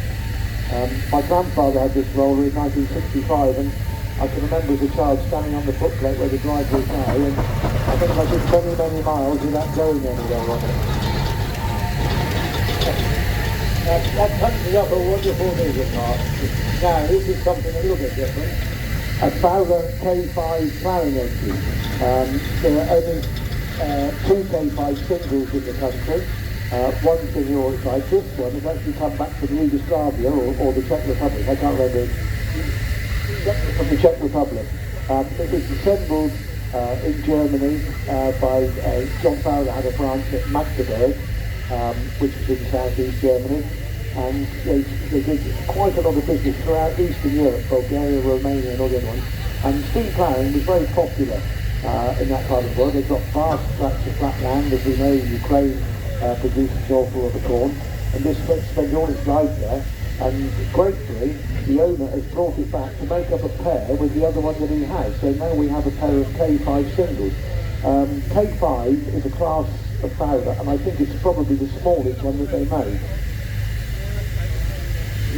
My grandfather had this roller in 1965, and I can remember as a child standing on the footplate where the driver is now, and I think I did many miles without going anywhere on it. That punches up a wonderful music mark. Now, this is something a little bit different. A Fowler K5 ploughing engine. There are only 2 K5 singles in the country. One's in Europe side. This one has actually come back from Yugoslavia or the Czech Republic. I can't remember. From the Czech Republic. It was assembled in Germany by John Fowler had a branch at Magdeburg, which is in southeast Germany, and they did quite a lot of business throughout Eastern Europe, Bulgaria, Romania and all the other ones. And steam ploughing was very popular in that part of the world. They've got vast tracts of flat land, as we know, Ukraine produces an awful lot of corn, and this spent all its life there, and gratefully the owner has brought it back to make up a pair with the other one that he has. So now we have a pair of K5 singles. K5 is a class of Fowler, and I think it's probably the smallest one that they made.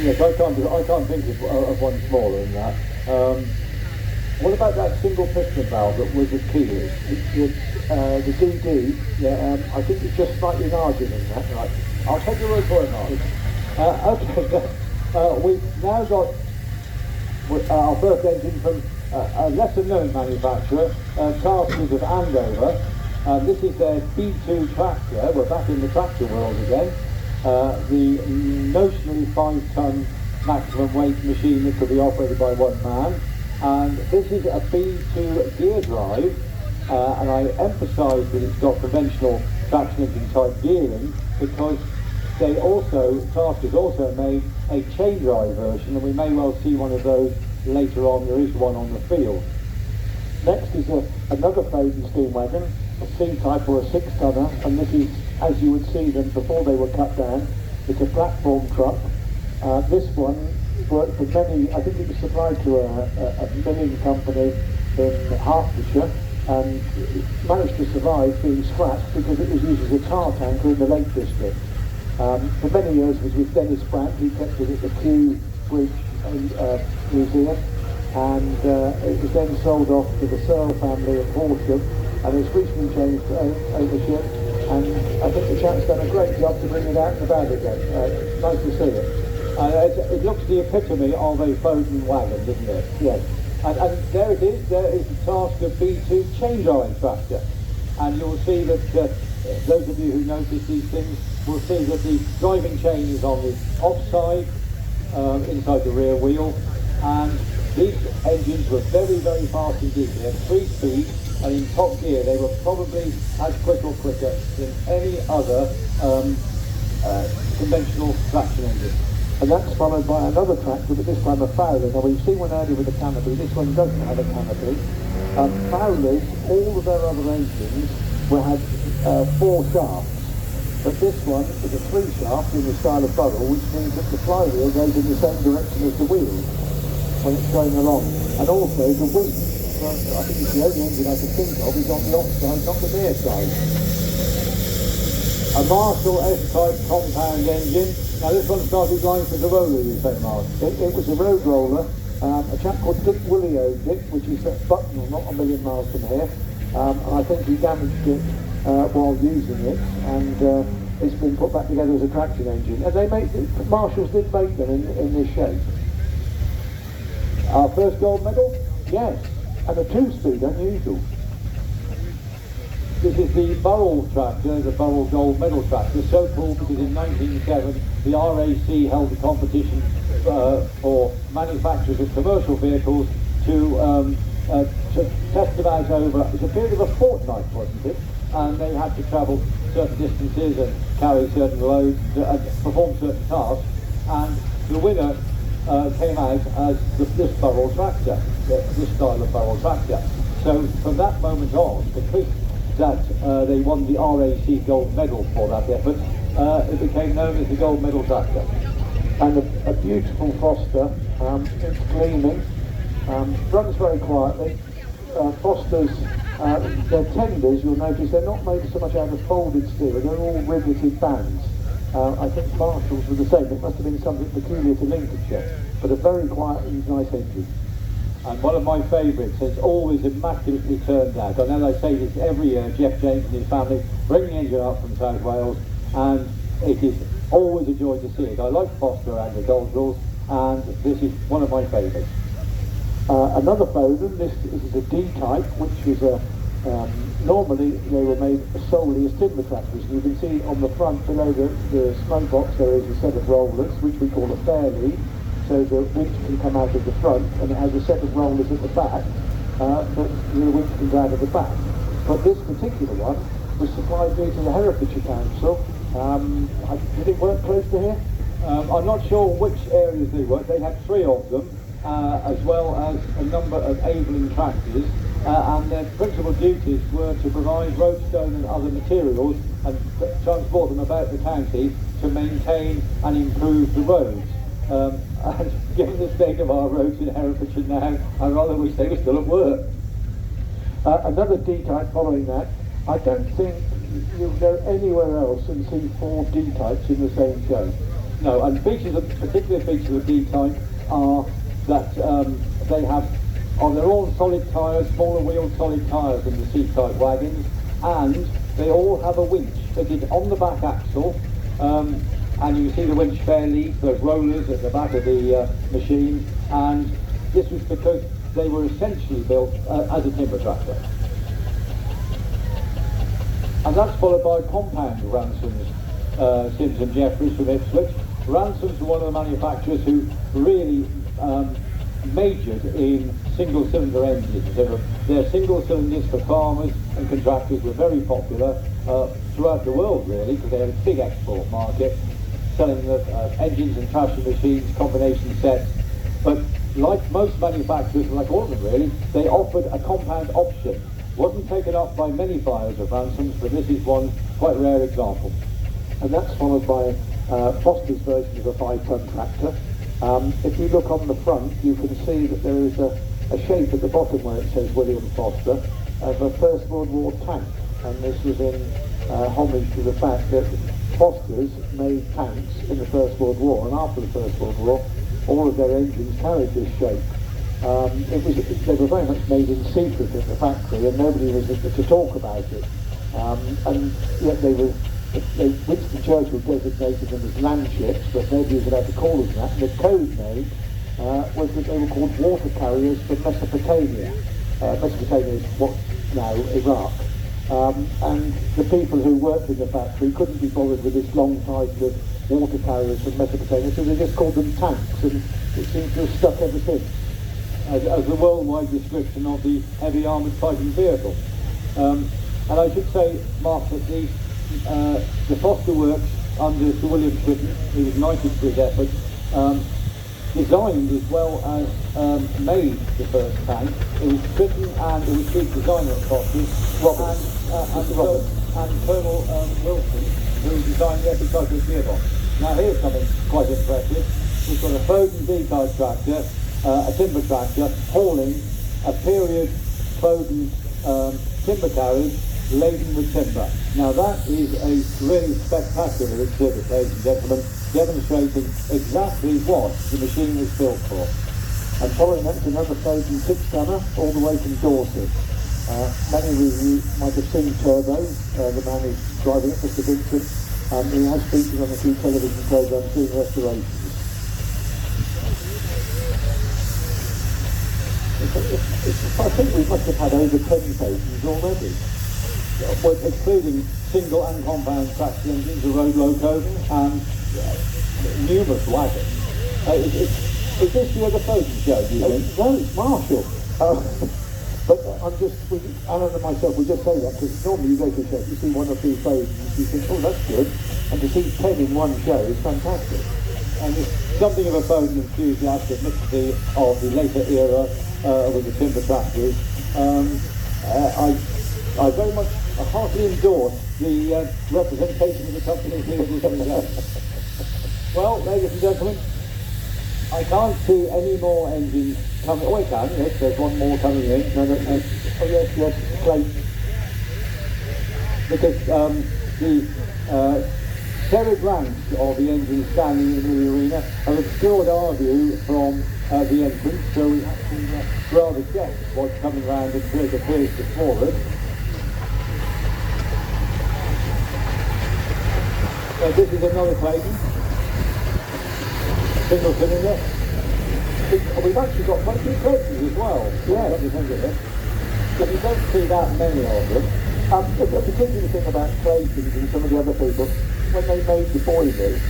Yes, I can't think of one smaller than that. What about that single piston valve that was at keyless? The DD, I think it's just slightly larger than that. Right. I'll take your word for it, Mark. Okay, we've now got our first engine from a lesser known manufacturer, Taskers of Andover. This is their B2 tractor. We're back in the tractor world again. The notionally 5-ton maximum weight machine that could be operated by one man. And this is a B2 gear drive, and I emphasise that it's got conventional traction engine type gearing because Taskers also made a chain drive version, and we may well see one of those later on. There is one on the field. Next is another Foden steam wagon, a C-type or a 6-tonner, and this is, as you would see them before they were cut down, it's a platform truck. This one worked for many, I think it was supplied to a milling company in Hertfordshire, and managed to survive being scrapped because it was used as a tar tanker in the Lake District. For many years was with Dennis Brandt, who kept it at the Kew Bridge Museum, and it was then sold off to the Searle family at Horsham, and it's recently changed ownership, and I think the chap's done a great job to bring it out and about again. Nice to see it. It looks the epitome of a Foden wagon, doesn't it? Yes. And there it is. There is the Tasker B2 chain drive tractor, and you'll see that those of you who notice these things we'll see that the driving chain is on the offside, inside the rear wheel, and these engines were very, very fast indeed. They had 3 speeds, and in top gear they were probably as quick or quicker than any other conventional traction engine. And that's followed by another tractor, but this time a Fowler. Now we've seen one earlier with a canopy, this one doesn't have a canopy. Fowlers, all of their other engines had 4 shafts, but this one is a 3 shaft in the style of Burrell, which means that the flywheel goes in the same direction as the wheels when it's going along. And also the wing, I think it's the only engine I can think of, is on the offside, not the near side. A Marshall S-type compound engine. Now this one started life as a roller, you say, Mark? It was a road roller. A chap called Dick Woolley owned it, which is at Bucknell, not a million miles from here. And I think he damaged it while using it, and it's been put back together as a traction engine. And Marshalls did make them in this shape. Our first gold medal? Yes, and a 2-speed, unusual. This is the Burrell tractor, the Burrell Gold Medal tractor, so called because in 1907 the RAC held a competition for manufacturers of commercial vehicles to test them out over, it was a period of a fortnight, wasn't it? And they had to travel certain distances and carry certain loads and perform certain tasks, and the winner came out as this Burrell tractor, this style of Burrell tractor. So from that moment on, because that they won the RAC Gold Medal for that effort, it became known as the Gold Medal tractor. And a beautiful Foster, it's gleaming, runs very quietly. Fosters, their tenders, you'll notice, they're not made so much out of folded steel, they're all riveted bands. I think Marshalls were the same. It must have been something peculiar to Lincolnshire, but a very quiet and nice engine. And one of my favourites, it's always immaculately turned out. I know they say this every year, Jeff James and his family bring the engine up from South Wales, and it is always a joy to see it. I like Foster and the Dodgells, and this is one of my favourites. Another Bowden, this is a D-type, which was normally they were made solely as timber tractors. You can see on the front below the smoke box there is a set of rollers, which we call a fair lead, so the winch can come out of the front, and it has a set of rollers at the back, but the winch can go out of the back. But this particular one was supplied due to the Herefordshire Council. Did it work close to here? I'm not sure which areas they worked. They had 3 of them, as well as a number of Evelyn tractors, and their principal duties were to provide roadstone and other materials and transport them about the county to maintain and improve the roads. And given the state of our roads in Herefordshire now, I rather wish they were still at work. Another D-type following that. I don't think you'll go anywhere else and see 4 D-types in the same show. No, and particular features of D-type are that they're all solid tyres, smaller wheeled solid tyres than the C-type wagons, and they all have a winch fitted on the back axle, and you can see the winch fair leads, those rollers at the back of the machine, and this was because they were essentially built as a timber tractor. And that's followed by compound Ransom's, Simpson Jeffries from Ipswich. Ransom's were one of the manufacturers who really majored in single-cylinder engines. Their single cylinders for farmers and contractors were very popular throughout the world, really, because they had a big export market, selling the engines and traction machines, combination sets. But like most manufacturers, like all of them really, they offered a compound option. Wasn't taken up by many buyers of Ransom's, but this is one quite rare example. And that's followed by Foster's version of a 5-ton tractor. If you look on the front, you can see that there is a shape at the bottom where it says William Foster of a First World War tank, and this was in homage to the fact that Fosters made tanks in the First World War, and after the First World War all of their engines carried this shape. They were very much made in secret in the factory, and nobody was to talk about it, and yet Winston Churchill designated them as land ships, but nobody was allowed to call them that, and the code name was that they were called water carriers for Mesopotamia. Mesopotamia is what's now Iraq. And the people who worked in the factory couldn't be bothered with this long title of water carriers from Mesopotamia, so they just called them tanks, and it seems to have stuck ever since as the worldwide description of the heavy armoured fighting vehicle. And I should say, Mark, that the Foster Works under Sir William Switten, who was knighted for his effort, designed as well as made the first tank. It was Switten and it was chief designer at Foster's, and Colonel Wilson, who designed the epicyclic gearbox. Now here's something quite impressive. We've got a Foden D-type tractor, a timber tractor, hauling a period Foden timber carriage laden with timber. Now that is a really spectacular exhibit, ladies and gentlemen, demonstrating exactly what the machine was built for. And following that is another Foden 6-tonner all the way from Dorset. Many of you might have seen Turbo, the man who's driving it, Mr. Vincent. He has featured on a few television programmes doing restorations. I think we must have had over 10 stations already, including single and compound traction engines, a road loco, and numerous wagons. Is this the other Foden show, do you think? No, it's Marshall. But Alan and myself, we just say that because normally you go to a show, you see one or two Fodens, you think, oh, that's good, and to see 10 in one show is fantastic. And it's something of a Foden enthusiast, admittedly, of the later era with the timber tractors. I very much heartily endorse the representation of the company here this weekend. Well, ladies and gentlemen, I can't see any more engines coming. Oh, I can, yes, there's one more coming in. No, oh, yes, plate. Because the serried ranks of the engines standing in the arena have obscured our view from the entrance, so we have to rather guess what's coming round and it appears before us. This is another Clayton, single cylinder. We've actually got quite a few Claytons as well. Yeah, what do you think of it? But you don't see that many of them. The particular thing about Claytons and some of the other people, when they made the boilers,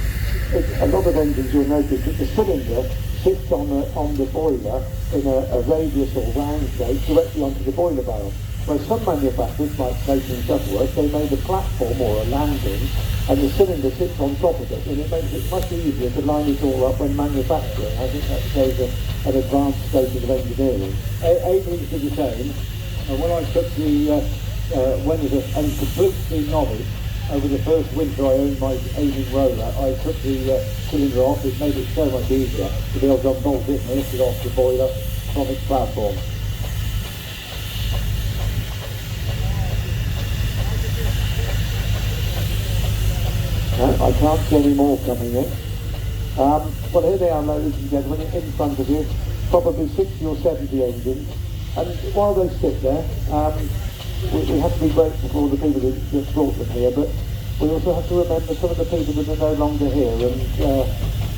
a lot of engines you'll notice that the cylinder sits on the boiler in a radius or round shape directly onto the boiler barrel. Whereas some manufacturers, like Clayton and Shuttleworth, they made a platform or a landing, and the cylinder sits on top of it, and it makes it much easier to line it all up when manufacturing. I think that shows an advanced state of engineering. Abrams did the same. When I took the when as a completely novice, over the first winter I owned my aiming roller, I took the cylinder off. It made it so much easier to be able to unbolt it and lift it off the boiler from its platform. No, I can't see any more coming in. Well, here they are, ladies and gentlemen, in front of you, probably 60 or 70 engines. And while they sit there, we have to be grateful for all the people that brought them here, but we also have to remember some of the people that are no longer here. And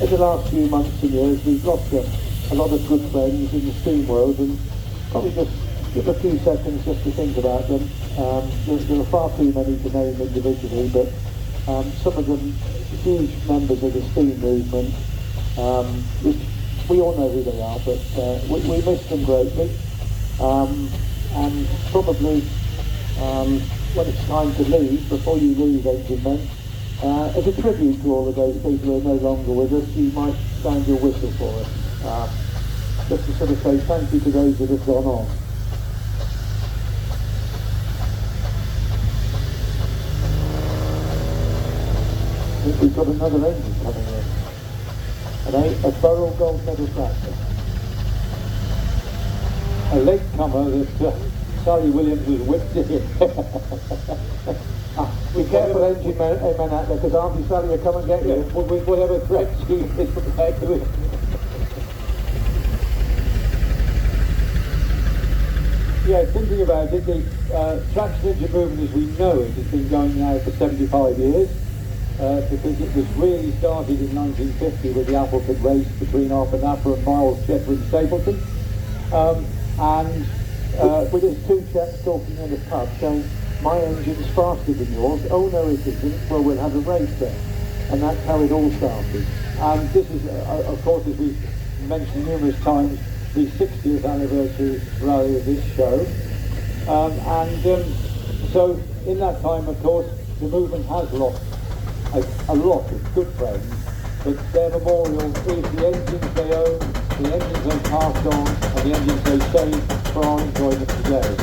in the last few months and years, we've lost a lot of good friends in the steam world, and probably just give a few seconds just to think about them. There are far too many to name individually, but some of them huge members of the steam movement, which we all know who they are, but we miss them greatly. And probably when it's time to leave, before you leave, engine men, as a tribute to all of those people who are no longer with us, you might sound your whistle for us, just to sort of say thank you to those that have gone on. I think we've got another engine coming in, a Burrell Gold Medal tractor. A latecomer that Sally Williams was whipped in. Be careful, engine men out there, because Auntie Sally will come and get you. With whatever threats she is prepared with. Yeah, thinking about it, the traction engine movement as we know it has been going now for 75 years. Because it was really started in 1950 with the Appleton race between Arthur Napper and Miles Shepper and Stapleton. With his two chaps talking in the pub saying, my engine's faster than yours. Oh no it isn't. Well, we'll have a race then. And that's how it all started. And this is, of course, as we've mentioned numerous times, the 60th anniversary rally of this show. So in that time, of course, the movement has lost a lot of good friends, but their memorial is the engines they own, the engines they passed on, and the engines they saved for our enjoyment today.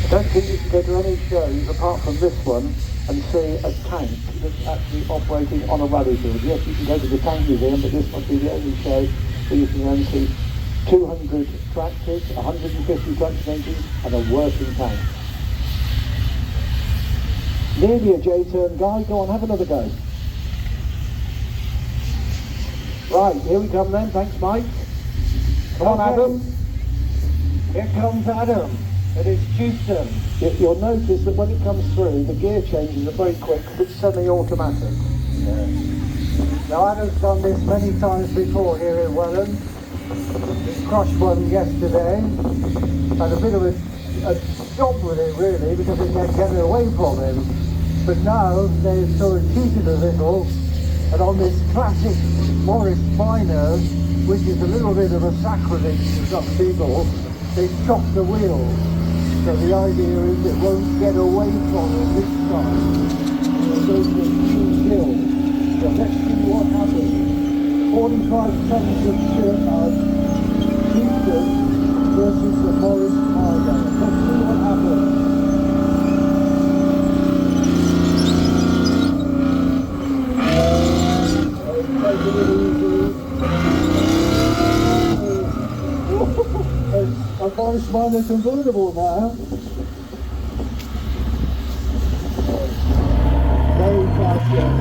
I don't think you can go to any shows apart from this one and see a tank that's actually operating on a rally field. Yes, you can go to the Tank Museum, but this must be the only show where you can only see 200 tractors, 150 traction engines and a working tank. Nearly a J-turn, Guy. Go on, have another go. Right, here we come then. Thanks, Mike. Come on, Adam. Here comes Adam. It is Houston. You'll notice that when it comes through, the gear changes are very quick, it's semi-automatic. Now Adam's done this many times before here in Welland. He crushed one yesterday. Had a bit of a job with it really because it kept getting away from him. But now they've sort of cheated a little, and on this classic Morris Minor, which is a little bit of a sacrilege to some people, they've chopped the wheels. So the idea is it won't get away from it this time. It'll go to a true hill. So let's see what happens. 45 tons of Houston versus the Morris Minor. Let's see what happens. Take it easy. A Morris Minor convertible now. Very fast, yeah.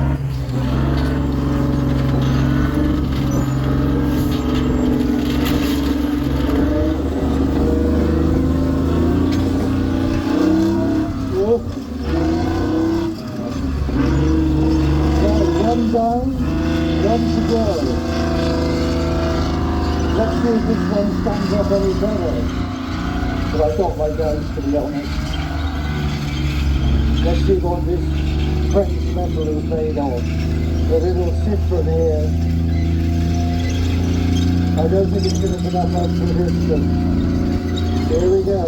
One down, one to go. Let's see if this one stands up any better. But I got my doubts, to be honest. Let's see what this French metal is made of. The little citron here. I don't think it's going to come up much resistance. Here we go.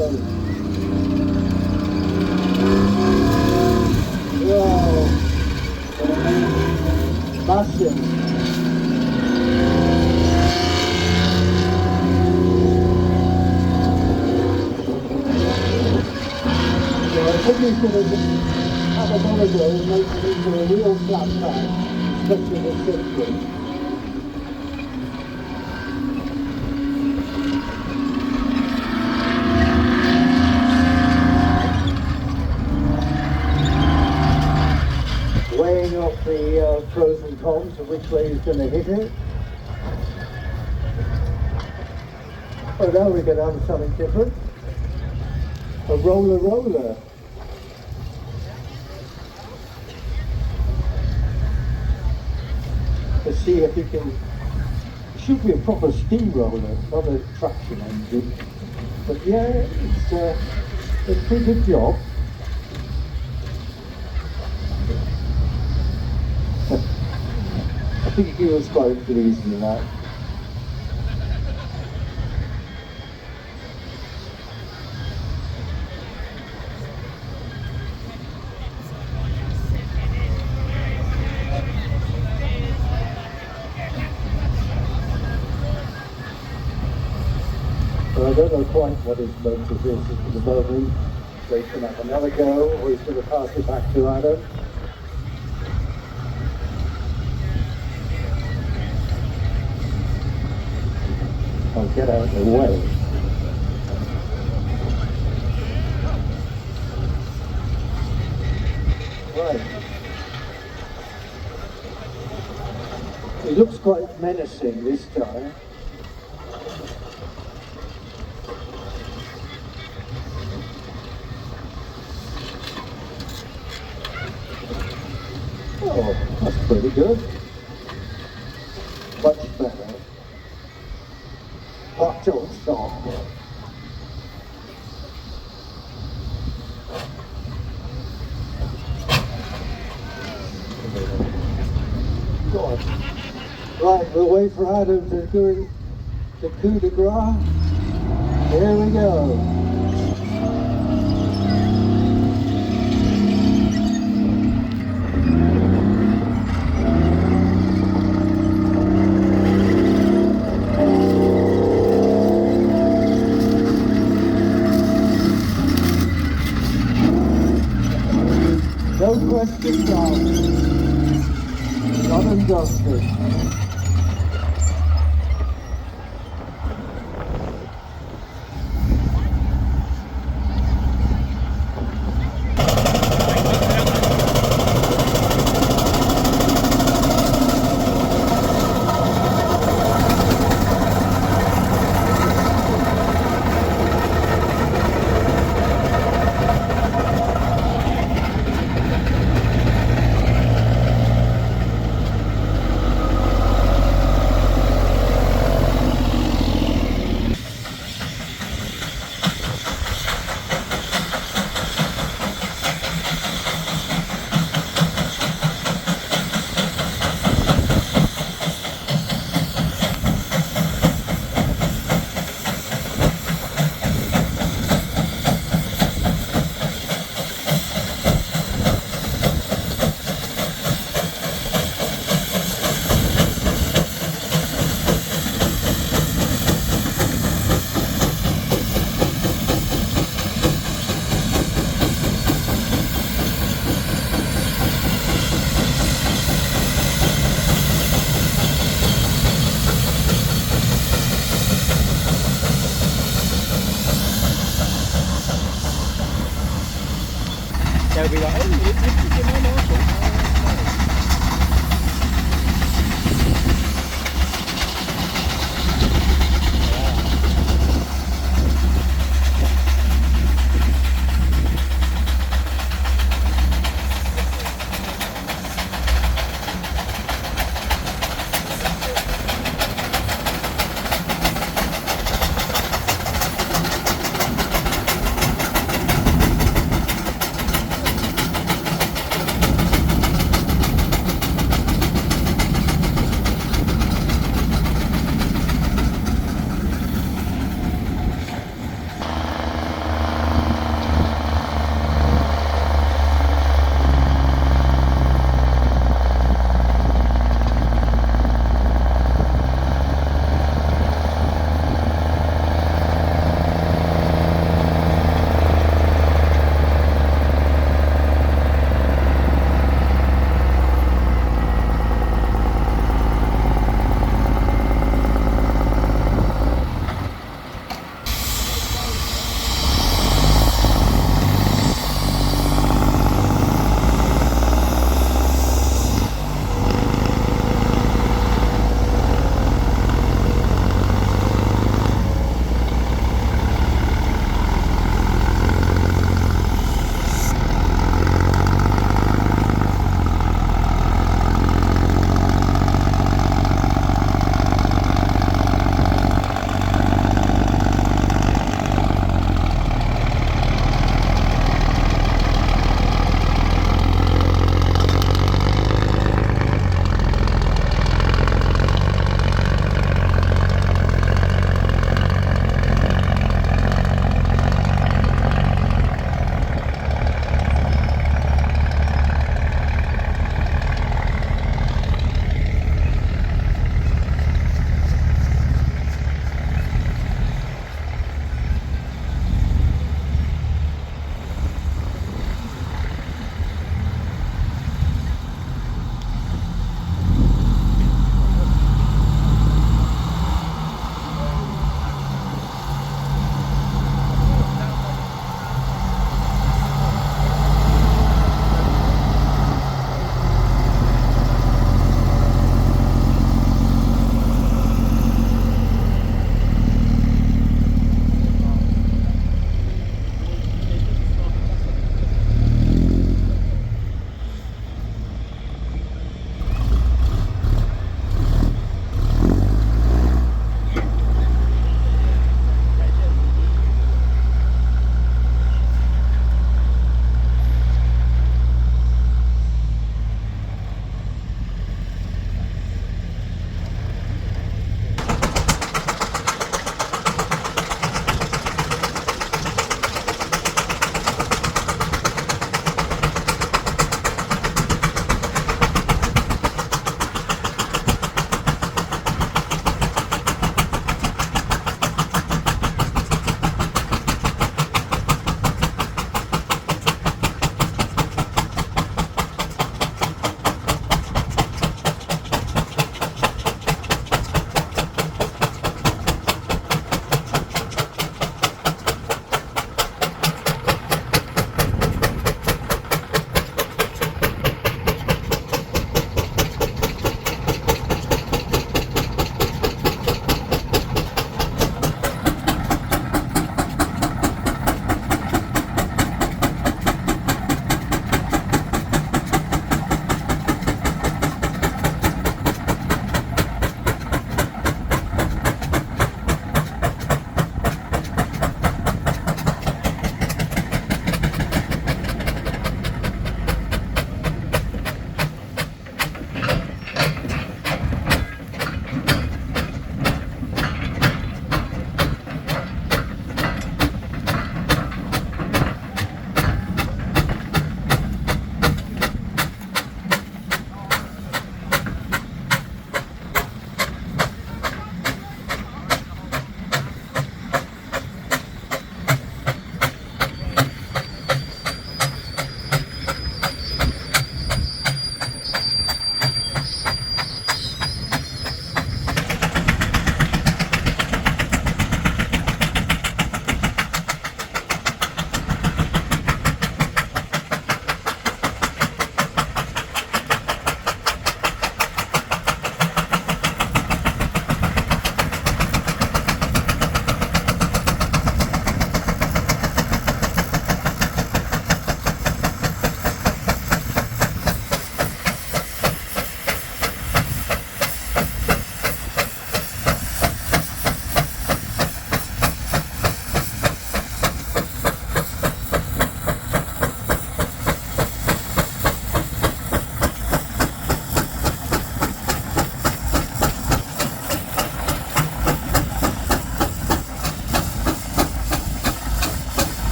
Wow. Massive. I think he's going to have a go and make it into a real flat track, especially the 60. off the pros and cons of which way he's going to hit it. Oh, now we're going to have something different. A roller. Let's see if he can. It should be a proper steamroller, not a traction engine. But yeah, it's a pretty good job. I think he was quite pleased with that. I don't know quite what his motive is at the moment. So he's going to have another go, or he's going to pass it back to Adam. I'll get out of the way. Right. He looks quite menacing this time. Oh, that's pretty good. Much better. Oh, don't stop. Go on. Right, we'll wait for Adam to do the coup de grace. Here we go. No questions asked. Done and dusted. They'll be like, oh, this is my market.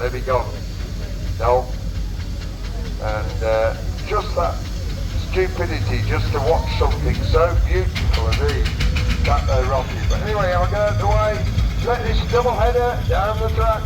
they be gone. No. And just that stupidity just to watch something so beautiful as these, that they're rocking. But anyway, I'll get out of the way, let this double header down the track.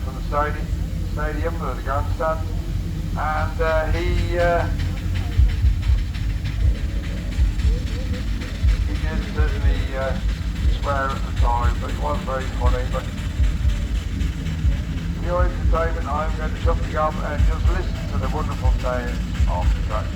From the stadium or the grandstand, and he did certainly swear at the time, but it was very funny. But for your entertainment, I'm going to jump the gun and just listen to the wonderful sounds of the track.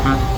Thank you.